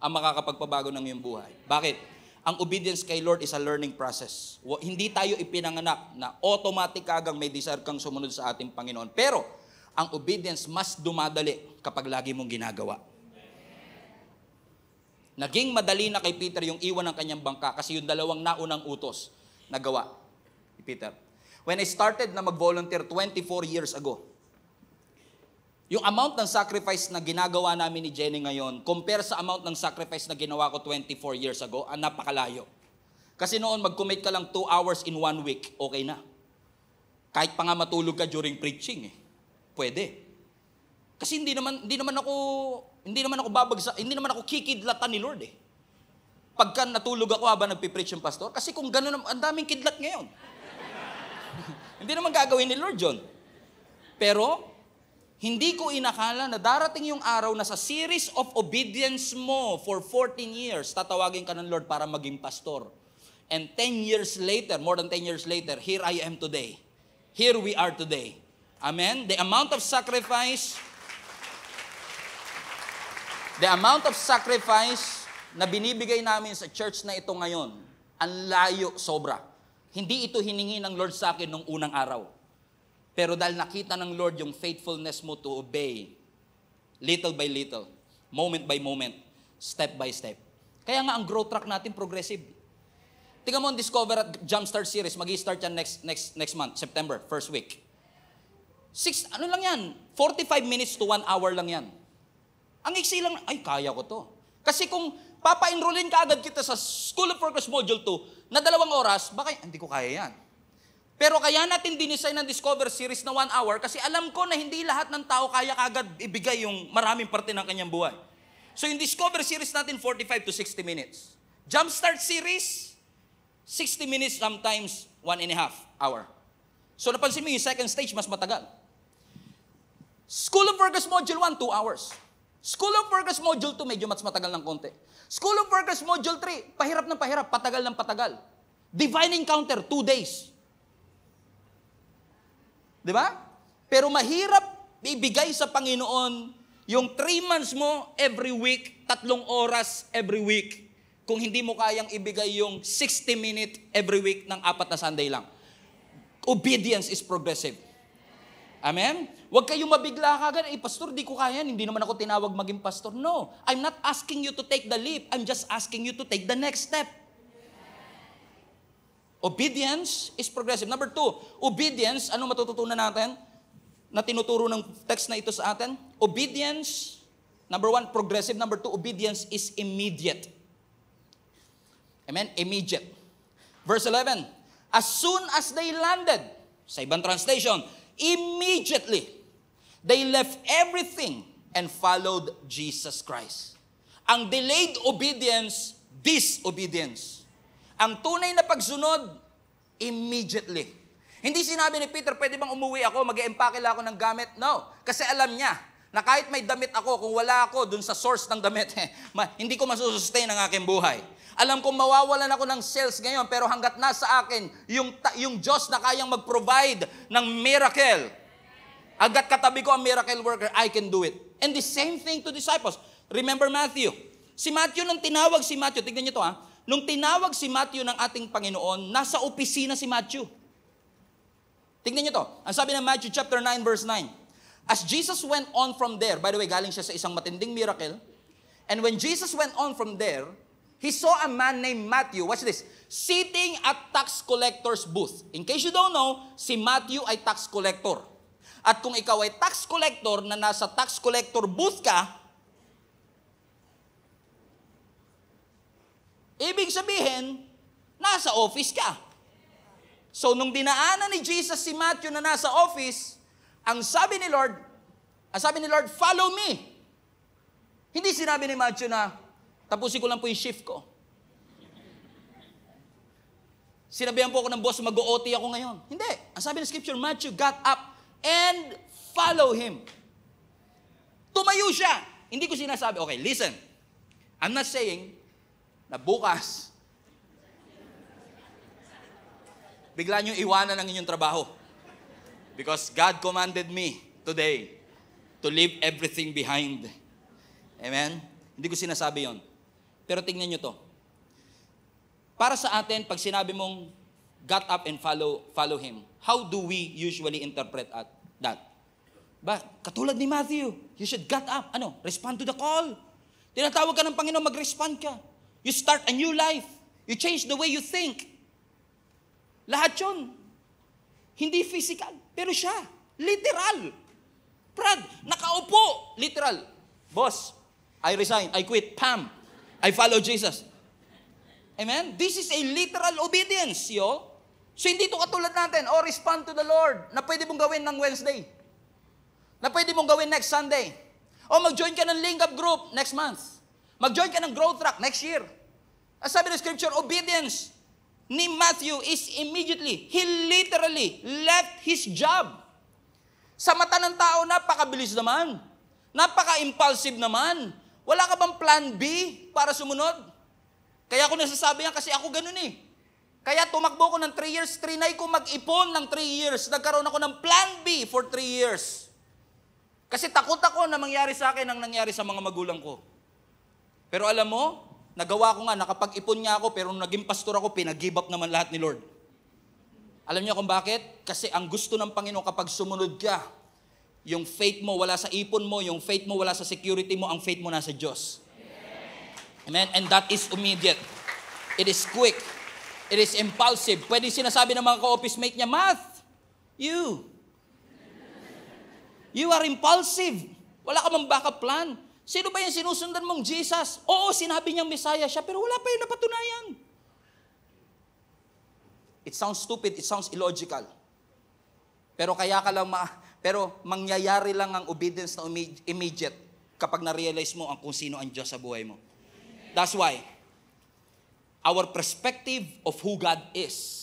ang makakapagpabago ng iyong buhay. Bakit? Ang obedience kay Lord is a learning process. Hindi tayo ipinanganak na automatic kagang may desire kang sumunod sa ating Panginoon. Pero, ang obedience mas dumadali kapag lagi mong ginagawa. Naging madali na kay Peter yung iwan ng kanyang bangka kasi yung dalawang naunang utos nagawa ni Peter. When I started na mag-volunteer 24 years ago, yung amount ng sacrifice na ginagawa namin ni Jenny ngayon, compare sa amount ng sacrifice na ginawa ko 24 years ago, napakalayo. Kasi noon, mag-commit ka lang 2 hours in 1 week, okay na. Kahit pa nga matulog ka during preaching, pwede. Kasi hindi naman ako kikidlatan ni Lord . Pagka natulog ako habang nagpipreach yung pastor, kasi kung gano'n, ang daming kidlat ngayon. Hindi naman gagawin ni Lord yun. Pero, hindi ko inakala na darating yung araw na sa series of obedience mo for 14 years, tatawagin ka ng Lord para maging pastor. And 10 years later, more than 10 years later, here I am today. Here we are today. Amen? The amount of sacrifice na binibigay namin sa church na ito ngayon, ang layo, sobra. Hindi ito hiningi ng Lord sa akin nung unang araw. Pero dahil nakita ng Lord yung faithfulness mo to obey, little by little, moment by moment, step by step. Kaya nga ang growth track natin progressive. Tingnan mo ang Discover at Jumpstart series, mag-i-start yan next month, September, first week. 45 minutes to 1 hour lang yan. Ang iksi lang, ay kaya ko to. Kasi kung papa-enrollin ka agad kita sa School of Workers Module 2 na 2 oras, baka hindi ko kaya yan. Pero kaya natin dinesign ng Discover series na 1 hour kasi alam ko na hindi lahat ng tao kaya agad ibigay yung maraming parte ng kanyang buhay. So yung Discover series natin, 45 to 60 minutes. Jumpstart series, 60 minutes, sometimes 1.5 hour. So napansin mo yung second stage, mas matagal. School of Workers Module 1, 2 hours. School of Workers Module 2, medyo mas matagal ng konti. School of Workers Module 3, pahirap ng pahirap, patagal ng patagal. Divine Encounter, 2 days. Di ba? Pero mahirap ibigay sa Panginoon yung 3 months mo every week, 3 oras every week, kung hindi mo kayang ibigay yung 60-minute every week ng 4 na Sunday lang. Obedience is progressive. Amen? Huwag kayong mabigla kagad, pastor, di ko kaya, hindi naman ako tinawag maging pastor. No, I'm not asking you to take the leap. I'm just asking you to take the next step. Obedience is progressive. Number 2, obedience, ano matututunan natin na tinuturo ng text na ito sa atin? Obedience, number 1, progressive. Number 2, obedience is immediate. Amen? Immediate. Verse 11, as soon as they landed, sa ibang translation, immediately, they left everything and followed Jesus Christ. Ang delayed obedience, disobedience. Ang tunay na pagsunod, immediately. Hindi sinabi ni Peter, pwede bang umuwi ako, mag-e-empake lang ako ng gamit? No. Kasi alam niya na kahit may damit ako, kung wala ako dun sa source ng damit, hindi ko masusustain ang aking buhay. Alam kong mawawalan ako ng sales ngayon, pero hanggat nasa akin, yung Diyos na kayang mag-provide ng miracle, hanggat katabi ko ang miracle worker, I can do it. And the same thing to disciples. Remember Matthew. Si Matthew, nung tinawag si Matthew, tignan niyo to nung tinawag si Matthew ng ating Panginoon, nasa opisina si Matthew. Tignan niyo to. Ang sabi ng Matthew chapter 9 verse 9. As Jesus went on from there, by the way, galing siya sa isang matinding miracle, and when Jesus went on from there, he saw a man named Matthew, watch this, sitting at tax collector's booth. In case you don't know, si Matthew ay tax collector. At kung ikaw ay tax collector na nasa tax collector booth ka, ibig sabihin, nasa office ka. So, nung dinaanan ni Jesus si Matthew na nasa office, ang sabi ni Lord, follow me. Hindi sinabi ni Matthew na, tapusin ko lang po yung shift ko. Sinabihan po ako ng boss, mag-OT ako ngayon. Hindi. Ang sabi ng scripture, Matthew got up and follow him. Tumayo siya. Hindi ko sinasabi, okay, listen. I'm not saying na bukas, bigla nyo iwanan ang inyong trabaho. Because God commanded me today to leave everything behind. Amen? Hindi ko sinasabi yon. Pero tingnan nyo to. Para sa atin, pag sinabi mong got up and follow him, how do we usually interpret that? Katulad ni Matthew, you should get up. Respond to the call. Tinatawag ka ng Panginoon, mag-respond ka. You start a new life. You change the way you think. Lahat yun. Hindi physical, pero siya. Literal. Brad, nakaupo. Literal. Boss, I resign, I quit, Pam. I follow Jesus. Amen? This is a literal obedience, yo. So hindi ito katulad natin, respond to the Lord, na pwede mong gawin ng Wednesday. Na pwede mong gawin next Sunday. Mag-join ka ng link-up group next month. Mag-join ka ng growth track next year. As sabi ng scripture, obedience ni Matthew is immediately, he literally left his job. Sa mata ng tao, napakabilis naman. Napaka-impulsive naman. Wala ka bang plan B para sumunod? Kaya ako nasasabi yan kasi ako ganun eh. Kaya tumakbo ko ng 3 years, trinay ko mag-ipon ng 3 years. Nagkaroon ako ng plan B for 3 years. Kasi takot ako na mangyari sa akin ang nangyari sa mga magulang ko. Pero alam mo, nagawa ko nga, nakapag-ipon nga ako, pero nung naging pastor ako, pinag-give up naman lahat ni Lord. Alam niyo kung bakit? Kasi ang gusto ng Panginoon kapag sumunod ka, yung faith mo wala sa ipon mo, yung faith mo wala sa security mo, ang faith mo nasa Diyos. Amen? And that is immediate. It is quick. It is impulsive. Pwede sinasabi ng mga ka-office mate niya, Math, you are impulsive. Wala ka mang backup plan. Sino ba yung sinusundan mong Jesus? Oo, sinabi niyang Messiah siya, pero wala pa yung napatunayan. It sounds stupid, it sounds illogical. Pero pero mangyayari lang ang obedience na immediate kapag na-realize mo kung sino ang Diyos sa buhay mo. That's why our perspective of who God is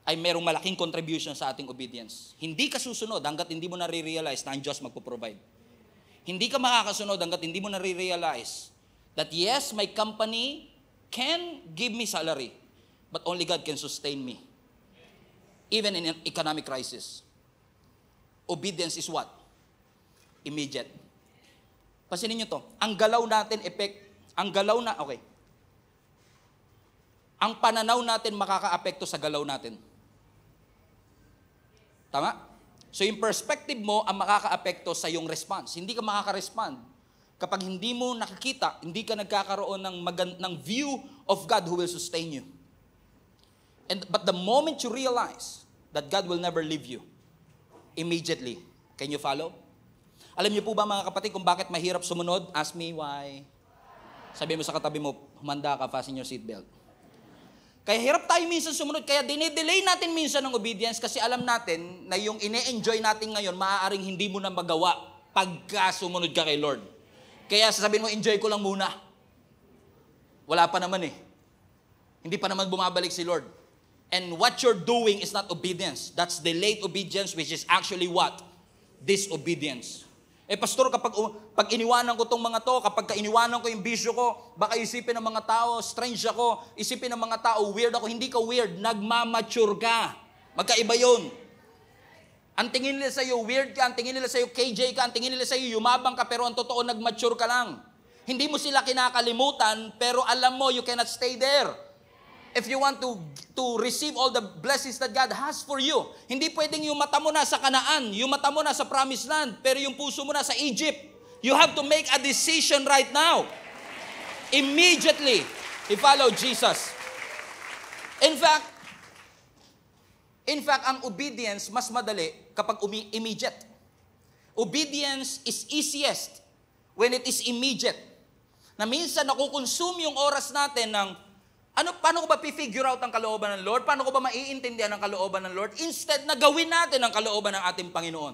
ay merong malaking contribution sa ating obedience. Hindi ka susunod hanggat hindi mo na-realize na ang Diyos magpo-provide. Hindi ka makakasunod hanggat hindi mo na-realize that yes, my company can give me salary, but only God can sustain me. Even in an economic crisis. Obedience is what? Immediate. Pasinin nyo to. Ang galaw natin, ang pananaw natin makaka-apekto sa galaw natin. Tama? So yung perspective mo ang makaka-apekto sa yung response. Hindi ka makaka-respond kapag hindi mo nakikita, hindi ka nagkakaroon ng view of God who will sustain you. But the moment you realize that God will never leave you, immediately, can you follow? Alam niyo po ba mga kapatid kung bakit mahirap sumunod? Ask me why. Sabi mo sa katabi mo, humanda ka, fasten your seatbelt. Kaya hirap tayo minsan sumunod, kaya dinidelay natin minsan ng obedience kasi alam natin na yung ine-enjoy natin ngayon, maaaring hindi mo na magawa pagka sumunod ka kay Lord. Kaya sasabihin mo, enjoy ko lang muna. Wala pa naman eh. Hindi pa naman bumabalik si Lord. And what you're doing is not obedience. That's delayed obedience, which is actually what? Disobedience. Pastor, pag iniwanan ko tong mga to, kapag iniwanan ko yung bisyo ko, baka isipin ng mga tao, strange ako, isipin ng mga tao, weird ako. Hindi ka weird, nagmamature ka. Magkaiba yun. Ang tingin nila sa'yo, weird ka, ang tingin nila sa'yo, KJ ka, ang tingin nila sa'yo, yumabang ka, pero ang totoo, nagmature ka lang. Hindi mo sila kinakalimutan, pero alam mo, you cannot stay there. If you want to receive all the blessings that God has for you, hindi pwedeng yung mata mo na sa Kanaan, yung mata mo na sa Promised Land, pero yung puso mo na sa Egypt. You have to make a decision right now. Immediately, i-follow Jesus. In fact, ang obedience mas madali kapag immediate. Obedience is easiest when it is immediate. Na minsan nakukonsume yung oras natin ng Paano ko ba figure out ang kalooban ng Lord? Paano ko ba maiintindihan ang kalooban ng Lord? Instead na gawin natin ang kalooban ng ating Panginoon.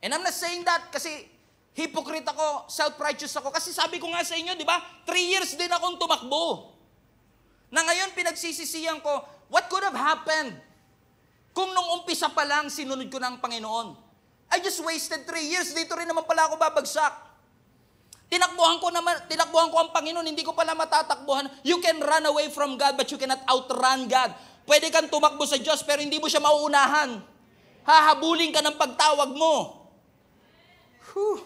And I'm not saying that kasi hypocrite ako, self-righteous ako. Kasi sabi ko nga sa inyo, di ba? 3 years din akong tumakbo. Na ngayon pinagsisisihan ko, what could have happened kung nung umpisa pa lang sinunod ko ng Panginoon? I just wasted 3 years. Dito rin naman pala ako babagsak. Tinakbuhan ko ang Panginoon, hindi ko pala matatakbuhan. You can run away from God, but you cannot outrun God. Pwede kang tumakbo sa Diyos, pero hindi mo siya mauunahan. Hahabulin ka ng pagtawag mo. Whew.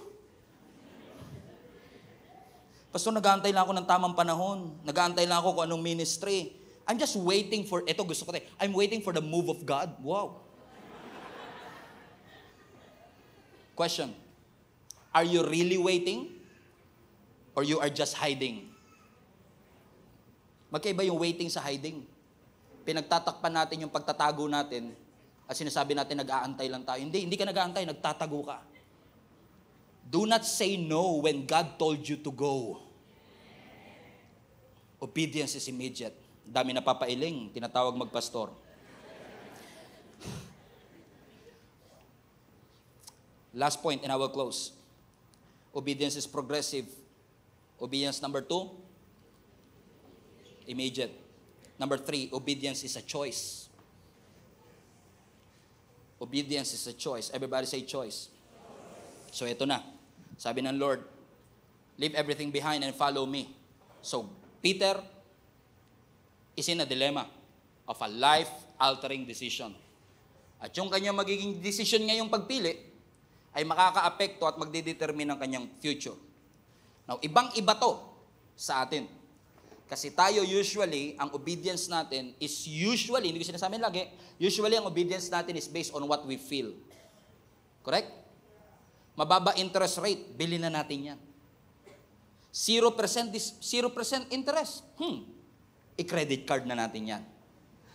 Pastor, nag-aantay lang ako ng tamang panahon. Nag-aantay lang ako kung anong ministry. I'm just waiting for, ito gusto ko tayo, I'm waiting for the move of God. Wow. Question. Are you really waiting? Or you are just hiding? Magkaiba yung waiting sa hiding. Pinagtatakpan natin yung pagtatago natin at sinasabi natin nag-aantay lang tayo. Hindi ka nag-aantay, nagtatago ka. Do not say no when God told you to go. Obedience is immediate. Dami napapailing, tinatawag magpastor. Last point and I will close. Obedience is progressive. Obedience number 2, immediate. Number 3, obedience is a choice. Obedience is a choice. Everybody say choice. So ito na. Sabi ng Lord, leave everything behind and follow me. So Peter is in a dilemma of a life-altering decision. At yung kanyang magiging decision ngayong pagpili ay makaka-apekto at magdidetermine ng kanyang future. Now, ibang-iba to sa atin. Kasi tayo usually, ang obedience natin is usually, hindi ko sinasabi lagi, usually ang obedience natin is based on what we feel. Correct? Mababa interest rate, bilhin na natin yan. 0% interest. I-credit card na natin yan.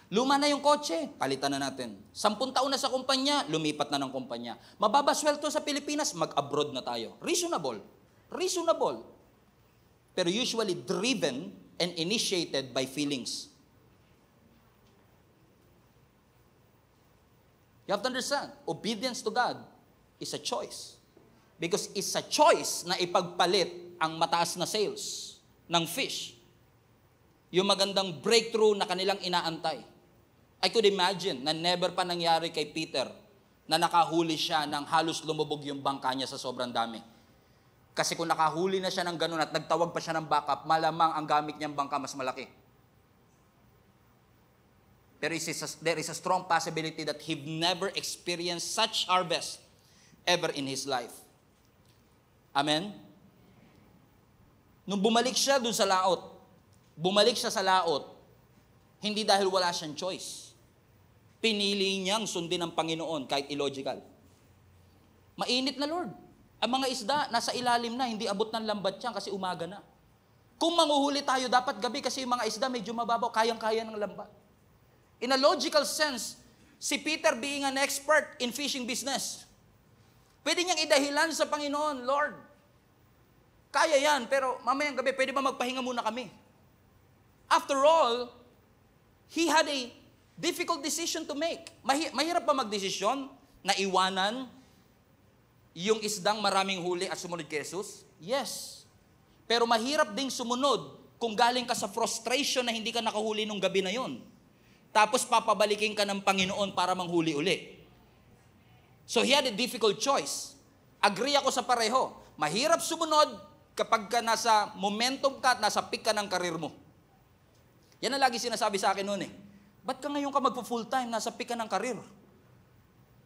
Luma na yung kotse, palitan na natin. 10 taon na sa kumpanya, lumipat na ng kumpanya. Mababa sweldo sa Pilipinas, mag-abroad na tayo. Reasonable. Pero usually driven and initiated by feelings. You have to understand, obedience to God is a choice. Because it's a choice na ipagpalit ang mataas na sales ng fish. Yung magandang breakthrough na kanilang inaantay. I could imagine na never pa nangyari kay Peter na nakahuli siya ng halos lumubog yung bangka niya sa sobrang dami. Kasi kung nakahuli na siya ng ganun at nagtawag pa siya ng backup, malamang ang gamit niyang bangka mas malaki. There is a strong possibility that he never experienced such harvest ever in his life. Amen? Nung bumalik siya dun sa laot, hindi dahil wala siyang choice. Pinili niyang sundin ang Panginoon kahit illogical. Mainit na Lord. Ang mga isda, nasa ilalim na, hindi abot ng lambat yan kasi umaga na. Kung manguhuli tayo, dapat gabi kasi yung mga isda medyo mababaw, kayang-kaya ng lambat. In a logical sense, si Peter being an expert in fishing business, pwede niyang idahilan sa Panginoon, Lord, kaya yan, pero mamayang gabi, pwede ba magpahinga muna kami? After all, he had a difficult decision to make. Mahirap ba magdesisyon na iwanan yung isdang maraming huli at sumunod kay Jesus? Yes. Pero mahirap ding sumunod kung galing ka sa frustration na hindi ka nakahuli nung gabi na yon. Tapos papabalikin ka ng Panginoon para manghuli uli. So he had a difficult choice. Agree ako sa pareho. Mahirap sumunod kapag ka nasa momentum ka at nasa peak ka ng karir mo. Yan ang lagi sinasabi sa akin noon eh. Ba't ka ngayon ka magpo-full time, nasa peak ka ng karir?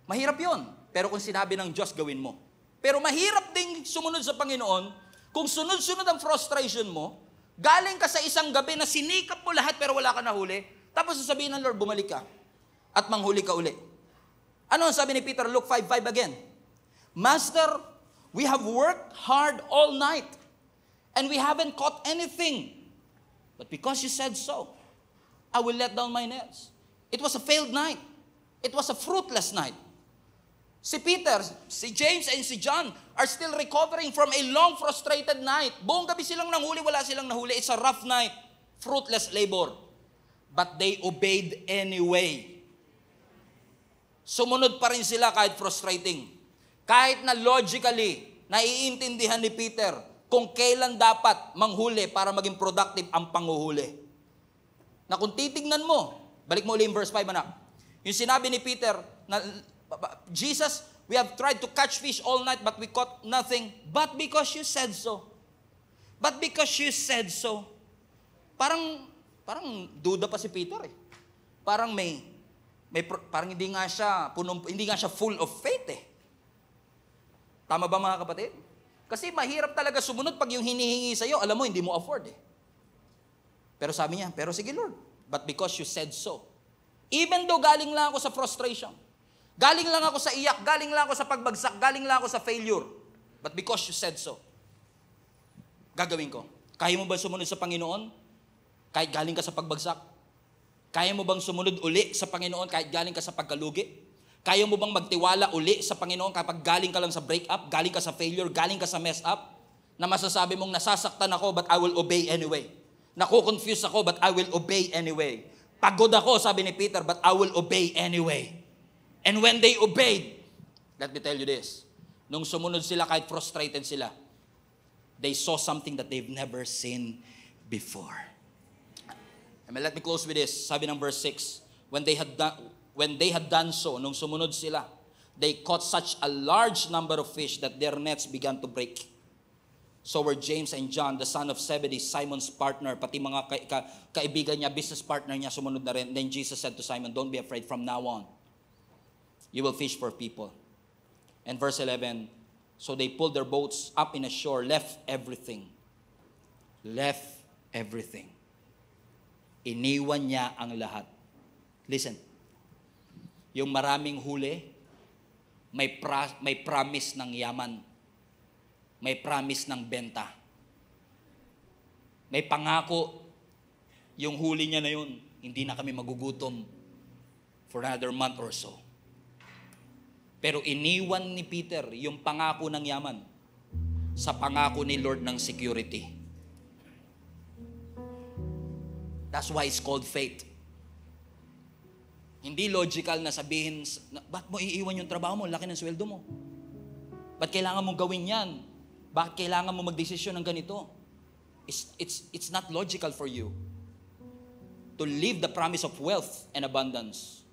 Mahirap yon. Pero kung sinabi ng Diyos, gawin mo. Pero mahirap ding sumunod sa Panginoon kung sunod-sunod ang frustration mo, galing ka sa isang gabi na sinikap mo lahat pero wala ka nahuli, tapos sasabihin ng Lord, bumalik ka at manghuli ka uli. Ano ang sabi ni Peter? Luke 5:5 again. Master, we have worked hard all night and we haven't caught anything. But because you said so, I will let down my nets. It was a failed night. It was a fruitless night. Si Peter, si James, and si John are still recovering from a long, frustrated night. Buong gabi silang nanghuli, wala silang nahuli. It's a rough night. fruitless labor. But they obeyed anyway. Sumunod pa rin sila kahit frustrating. Kahit na logically, naiintindihan ni Peter kung kailan dapat manghuli para maging productive ang panghuhuli. Na kung titignan mo, balik mo ulit yung verse 5, anak. Yung sinabi ni Peter, na, Jesus, we have tried to catch fish all night but we caught nothing. But because you said so. But because you said so. Parang duda pa si Peter eh. Parang parang hindi nga siya full of faith eh. Tama ba mga kapatid? Kasi mahirap talaga sumunod pag yung hinihingi sa'yo, alam mo, hindi mo afford eh. Pero sabi niya, pero sige Lord, but because you said so. Even though galing lang ako sa frustration, galing lang ako sa iyak, galing lang ako sa pagbagsak, galing lang ako sa failure, but because you said so, gagawin ko. Kaya mo ba sumunod sa Panginoon kahit galing ka sa pagbagsak? Kaya mo bang sumunod uli sa Panginoon kahit galing ka sa pagkalugi? Kaya mo bang magtiwala uli sa Panginoon kapag galing ka lang sa breakup, galing ka sa failure, galing ka sa mess up, na masasabi mong nasasaktan ako but I will obey anyway. Naku-confuse ako but I will obey anyway. Pagod ako, sabi ni Peter, but I will obey anyway. And when they obeyed, let me tell you this, nung sumunod sila kahit frustrated sila, they saw something that they've never seen before. And let me close with this. Sabi ng verse 6, when they had done so, nung sumunod sila, they caught such a large number of fish that their nets began to break. So were James and John, the son of Zebedee, Simon's partner, pati mga kaibigan niya, business partner niya, sumunod na rin. Then Jesus said to Simon, don't be afraid, from now on, you will fish for people. And verse 11, so they pulled their boats up in a shore, left everything. Left everything. Iniwan niya ang lahat. Listen, yung maraming huli, may promise ng yaman. May promise ng benta. May pangako, yung huli niya na yun, hindi na kami magugutom for another month or so. Pero iniwan ni Peter yung pangako ng yaman sa pangako ni Lord ng security. That's why it's called faith. Hindi logical na sabihin, bakit mo iiwan yung trabaho mo? Laki ng sweldo mo. Ba't kailangan mong gawin yan? Bakit kailangan mo magdesisyon ng ganito? It's not logical for you to leave the promise of wealth and abundance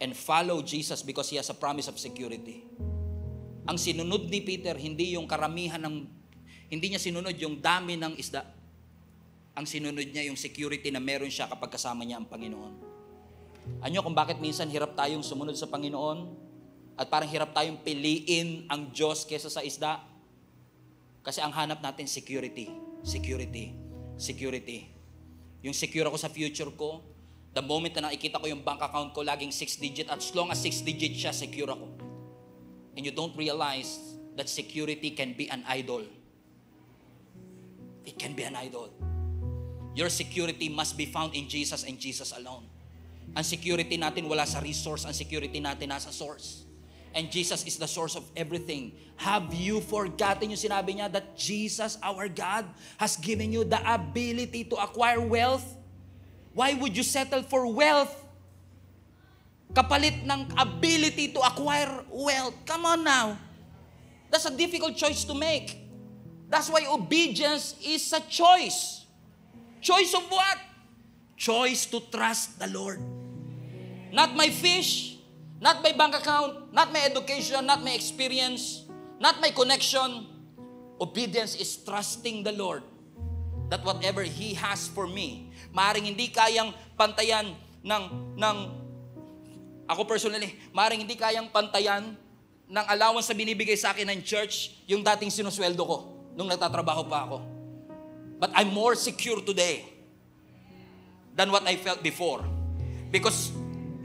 and follow Jesus because He has a promise of security. Ang sinunod ni Peter, hindi yung karamihan hindi niya sinunod yung dami ng isda. Ang sinunod niya yung security na meron siya kapag kasama niya ang Panginoon. Anyo kung bakit minsan hirap tayong sumunod sa Panginoon at parang hirap tayong piliin ang Diyos kesa sa isda? Kasi ang hanap natin security. Security. Security. Yung secure ako sa future ko, the moment na nakikita ko yung bank account ko, laging 6-digit, at as long as 6-digit siya, secure ako. And you don't realize that security can be an idol. It can be an idol. Your security must be found in Jesus and Jesus alone. Ang security natin wala sa resource, ang security natin nasa source. And Jesus is the source of everything. Have you forgotten yung sinabi niya that Jesus, our God, has given you the ability to acquire wealth? Why would you settle for wealth? Kapalit ng ability to acquire wealth. Come on now. That's a difficult choice to make. That's why obedience is a choice. Choice of what? Choice to trust the Lord. Not my fish, not my bank account, not my education, not my experience, not my connection. Obedience is trusting the Lord that whatever He has for me, maaaring hindi kayang pantayan ako personally, maaaring hindi kayang pantayan ng allowance na binibigay sa akin ng church yung dating sinusweldo ko nung nagtatrabaho pa ako. But I'm more secure today than what I felt before. Because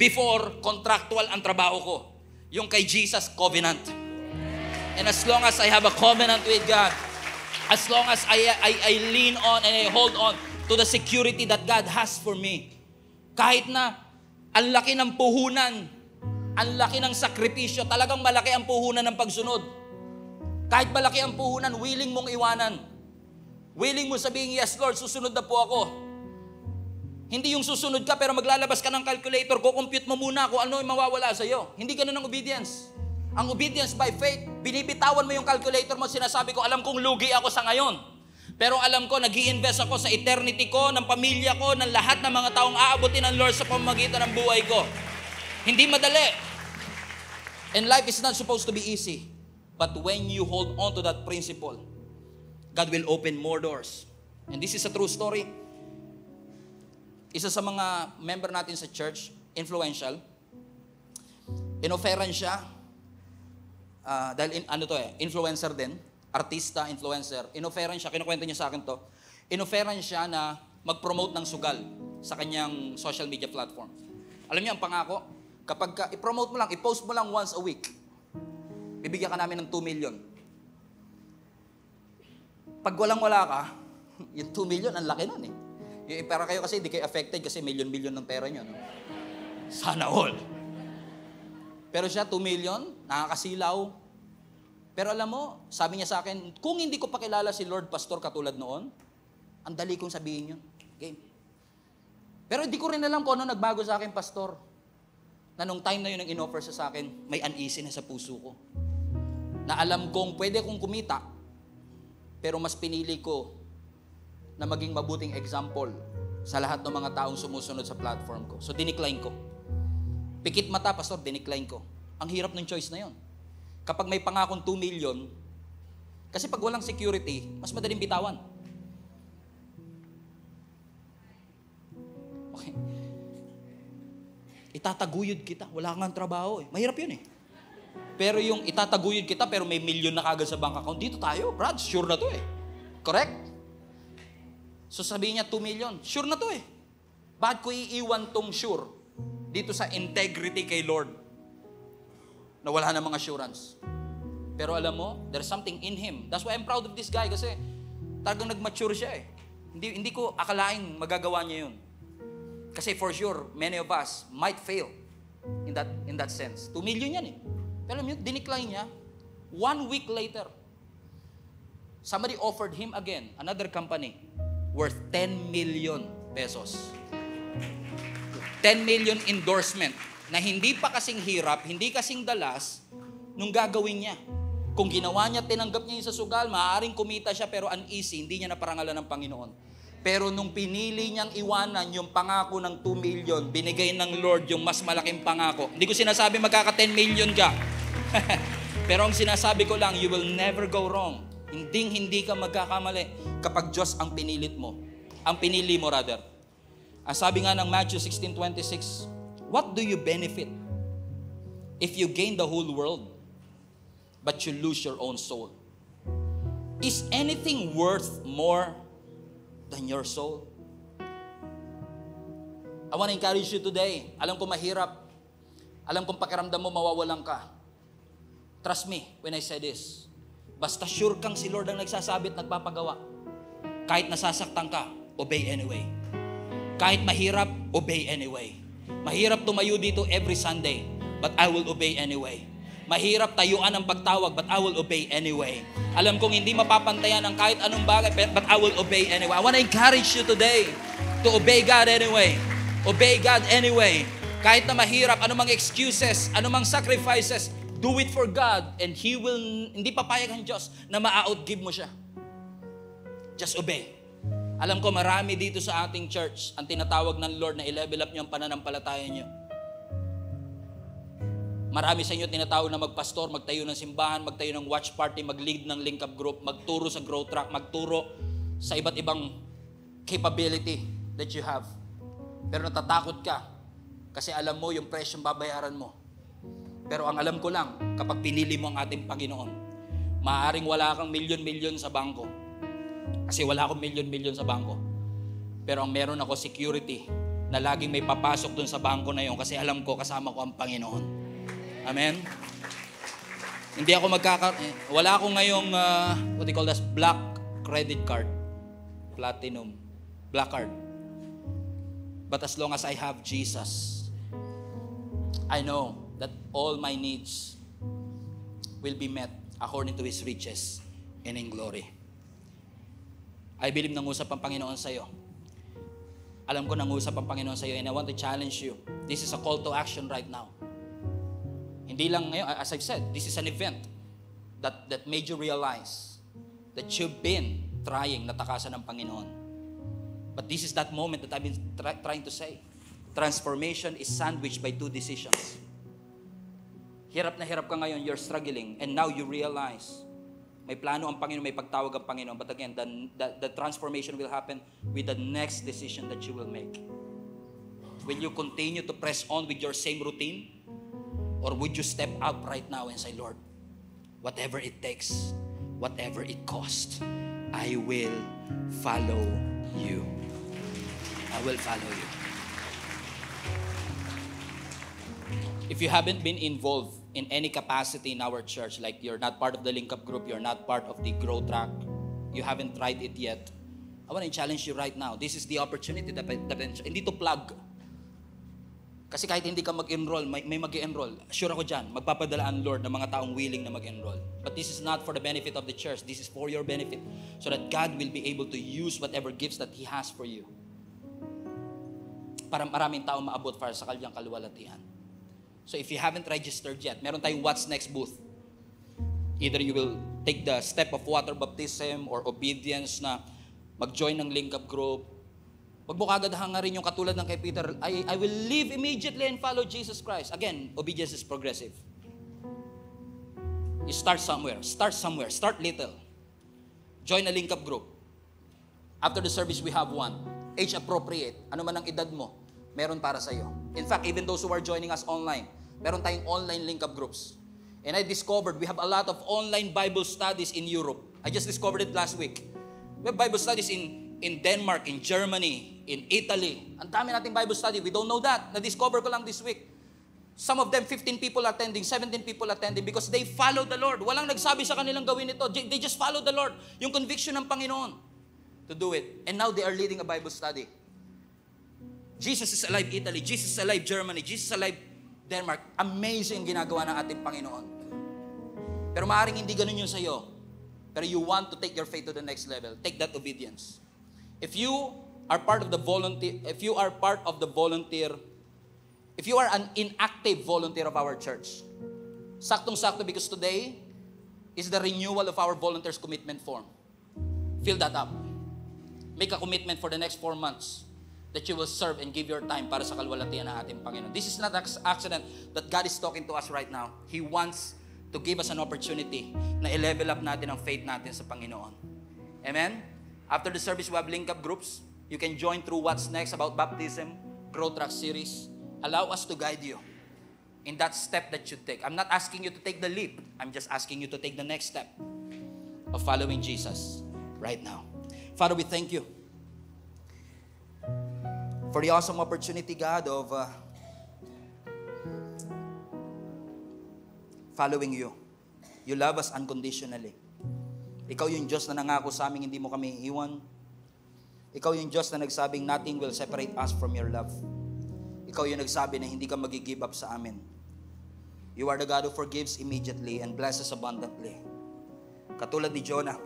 before, contractual ang trabaho ko. Yung kay Jesus, covenant. And as long as I have a covenant with God, as long as I lean on and I hold on to the security that God has for me, kahit na ang laki ng puhunan, ang laki ng sakripisyo, talagang malaki ang puhunan ng pagsunod. Kahit malaki ang puhunan, willing mong iwanan. Willing mo sabihin, yes Lord, susunod na po ako. Hindi yung susunod ka pero maglalabas ka ng calculator, compute mo muna kung ano yung mawawala sa'yo. Hindi ganun ang obedience. Ang obedience by faith, binibitawan mo yung calculator mo, sinasabi ko, alam kong lugi ako sa ngayon. Pero alam ko, nag-i-invest ako sa eternity ko, ng pamilya ko, ng lahat ng mga taong aabutin ng Lord sa pamamagitan ng buhay ko. Hindi madali. And life is not supposed to be easy. But when you hold on to that principle, God will open more doors. And this is a true story. Isa sa mga member natin sa church, influential, inoferan siya, dahil influencer din, artista, influencer, inoferan siya, kinukwento niya sa akin to, inoferan siya na mag-promote ng sugal sa kanyang social media platform. Alam niyo ang pangako, kapag i-promote mo lang, i-post mo lang once a week, bibigyan ka namin ng 2 million. Pag walang-wala ka, yung 2 million, ang laki nun eh. Yung pera kayo kasi, hindi kayo affected kasi million-million ng pera nyo. No? Sana all. Pero siya, 2 million, nakakasilaw. Pero alam mo, sabi niya sa akin, kung hindi ko pakilala si Lord Pastor katulad noon, ang dali kong sabihin yun. Okay. Pero hindi ko rin alam kung ano nagbago sa akin, Pastor. Na nung time na yun ang in-offer sa akin, may uneasy na sa puso ko. Na alam kong pwede kong kumita, pero mas pinili ko na maging mabuting example sa lahat ng mga taong sumusunod sa platform ko. So, dinicline ko. Pikit mata, Pastor, dinicline ko. Ang hirap ng choice na yon. Kapag may pangakong 2 million, kasi pag walang security, mas madaling bitawan. Okay. Itataguyod kita, wala kang trabaho eh. Mahirap yun eh. Pero yung itataguyod kita, pero may million na kagad sa bank account, dito tayo, Brad, sure na to eh. Correct? So sabihin niya 2 million, sure na to eh. Bakit ko iiwan tong sure dito sa integrity kay Lord na wala na mga assurance? Pero alam mo, there's something in Him. That's why I'm proud of this guy kasi talagang nag-mature siya eh. Hindi ko akalain magagawa niya yun. Kasi for sure, many of us might fail in that sense. 2 million yan eh. Pero alam niyo, dinicline niya. 1 week later, somebody offered him again, another company, worth 10 million pesos. 10 million endorsement na hindi pa kasing hirap, hindi kasing dalas nung gagawin niya. Kung ginawa niya, tinanggap niya yung sa sugal, maaaring kumita siya pero uneasy, hindi niya naparangalan ng Panginoon. Pero nung pinili niyang iwanan yung pangako ng 2 million, binigay ng Lord yung mas malaking pangako. Hindi ko sinasabi magkaka 10 million ka. Pero ang sinasabi ko lang, you will never go wrong. Hindi ka magkakamali kapag Diyos ang pinilit mo. Ang pinili mo rather. Ang sabi nga ng Matthew 16:26, what do you benefit if you gain the whole world but you lose your own soul? Is anything worth more than your soul? I want to encourage you today. Alam ko mahirap. Alam kong pakiramdam mo mawawalan ka. Trust me when I say this. Basta sure kang si Lord ang nagsasabi at nagpapagawa. Kahit nasasaktan ka, obey anyway. Kahit mahirap, obey anyway. Mahirap tumayo dito every Sunday, but I will obey anyway. Mahirap tayuan ang pagtawag, but I will obey anyway. Alam kong hindi mapapantayan ang kahit anong bagay, but I will obey anyway. I want to encourage you today to obey God anyway. Obey God anyway. Kahit na mahirap, anumang excuses, anumang sacrifices, do it for God and He will, hindi papayag ang Diyos na ma-outgive mo siya. Just obey. Alam ko marami dito sa ating church ang tinatawag ng Lord na i-level up niyo ang pananampalataya niyo. Marami sa inyo tinatawag na magpastor, magtayo ng simbahan, magtayo ng watch party, mag-lead ng link up group, magturo sa growth track, magturo sa iba't ibang capability that you have. Pero natatakot ka kasi alam mo yung presyong babayaran mo. Pero ang alam ko lang, kapag pinili mo ang ating Panginoon, maaaring wala kang milyon-milyon sa bangko. Kasi wala akong milyon-milyon sa bangko. Pero ang meron ako, security, na laging may papasok dun sa bangko na yun kasi alam ko kasama ko ang Panginoon. Amen? Hindi ako wala akong ngayong, what they call this, black credit card. Platinum. Black card. But as long as I have Jesus, I know that all my needs will be met according to His riches and in glory. I believe nangusap ang Panginoon sa iyo. Alam ko nangusap ang Panginoon sa iyo, and I want to challenge you. This is a call to action right now. Hindi lang ngayon, as I've said, this is an event that made you realize that you've been trying na takasan ng Panginoon. But this is that moment that I've been trying to say. Transformation is sandwiched by two decisions. Hirap na hirap ka ngayon, you're struggling, and now you realize, may plano ang Panginoon, may pagtawag ang Panginoon, but again, the transformation will happen with the next decision that you will make. Will you continue to press on with your same routine? Or would you step up right now and say, Lord, whatever it takes, whatever it costs, I will follow you. I will follow you. If you haven't been involved in any capacity in our church, like you're not part of the Link Up group, you're not part of the Grow Track, you haven't tried it yet, I want to challenge you right now. This is the opportunity that hindi to plug. Kasi kahit hindi ka mag-enroll, may mag-enroll. Sure ako dyan, magpapadala ang Lord ng mga taong willing na mag-enroll. But this is not for the benefit of the church. This is for your benefit. So that God will be able to use whatever gifts that He has for you. Para maraming taong maabot para sa kanyang kaluwalhatian. So if you haven't registered yet, meron tayong What's Next booth. Either you will take the step of water baptism or obedience na mag-join ng Link Up group. Wag mo kagad hangarin yung katulad ng kay Peter, I will leave immediately and follow Jesus Christ. Again, obedience is progressive. You start somewhere, start little. Join a Link Up group. After the service, we have one. Age appropriate. Ano man ang edad mo, meron para sa iyo. In fact, even those who are joining us online, meron tayong online Link Up groups. And I discovered we have a lot of online Bible studies in Europe. I just discovered it last week. We have Bible studies in Denmark, in Germany, in Italy. Ang dami nating Bible study. We don't know that. Na-discover ko lang this week. Some of them, 15 people attending, 17 people attending because they follow the Lord. Walang nagsabi sa kanilang gawin ito. They just follow the Lord. Yung conviction ng Panginoon to do it. And now they are leading a Bible study. Jesus is alive Italy. Jesus is alive Germany. Jesus is alive Denmark. Amazing ginagawa ng ating Panginoon. Pero maaaring hindi ganun yun sa iyo. Pero you want to take your faith to the next level. Take that obedience. If you are part of the volunteer, if you are an inactive volunteer of our church, saktong-sakto because today is the renewal of our volunteers commitment form. Fill that up. Make a commitment for the next 4 months that you will serve and give your time para sa kalwalhatian ng ating Panginoon. This is not an accident that God is talking to us right now. He wants to give us an opportunity na i-level up natin ang faith natin sa Panginoon. Amen? After the service, we have Link Up groups. You can join through What's Next about baptism, Grow Track series. Allow us to guide you in that step that you take. I'm not asking you to take the leap. I'm just asking you to take the next step of following Jesus right now. Father, we thank you for the awesome opportunity, God, of following you. You love us unconditionally. Ikaw yung Diyos na nangako sa amin, hindi mo kami iiwan. Ikaw yung Diyos na nagsabing nothing will separate us from your love. Ikaw yung nagsabi na hindi ka mag-give up sa amin. You are the God who forgives immediately and blesses abundantly. Katulad ni Jonah,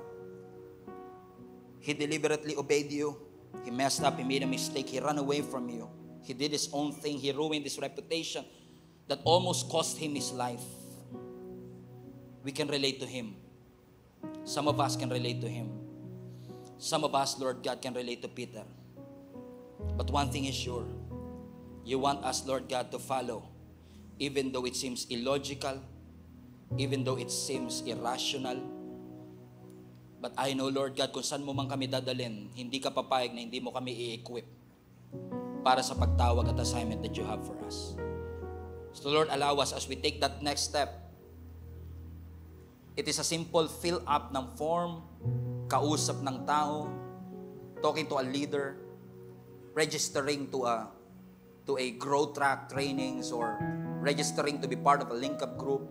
he deliberately obeyed you. He messed up, he made a mistake, he ran away from you. He did his own thing, he ruined his reputation that almost cost him his life. We can relate to him. Some of us can relate to him. Some of us, Lord God, can relate to Peter. But one thing is sure. You want us, Lord God, to follow. Even though it seems illogical. Even though it seems irrational. But I know, Lord God, kung saan mo man kami dadalhin, hindi ka papayag na hindi mo kami i-equip para sa pagtawag at assignment that you have for us. So Lord, allow us as we take that next step. It is a simple fill up ng form, kausap ng tao, talking to a leader, registering to a Grow Track trainings, or registering to be part of a Link Up group,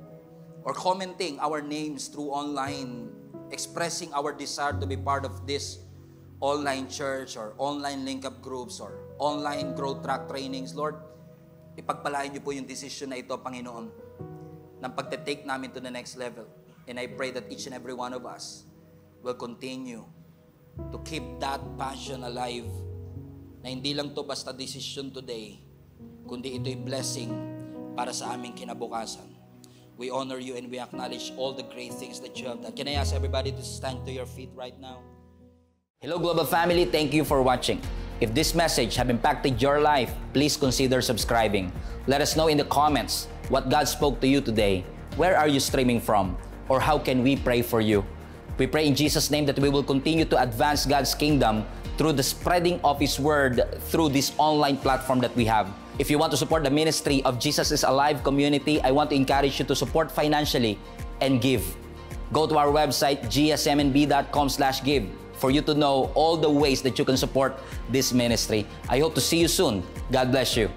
or commenting our names through online, expressing our desire to be part of this online church or online Link Up groups or online Grow Track trainings. Lord, ipagpalain niyo po yung decision na ito, Panginoon, ng pagte-take namin to the next level. And I pray that each and every one of us will continue to keep that passion alive na hindi lang to basta decision today, kundi ito'y blessing para sa aming kinabukasan. We honor you and we acknowledge all the great things that you have done. Can I ask everybody to stand to your feet right now? Hello, Global Family. Thank you for watching. If this message have impacted your life, please consider subscribing. Let us know in the comments what God spoke to you today. Where are you streaming from? Or how can we pray for you? We pray in Jesus' name that we will continue to advance God's kingdom through the spreading of His Word through this online platform that we have. If you want to support the ministry of Jesus is Alive community, I want to encourage you to support financially and give. Go to our website, gsmnb.com/give, for you to know all the ways that you can support this ministry. I hope to see you soon. God bless you.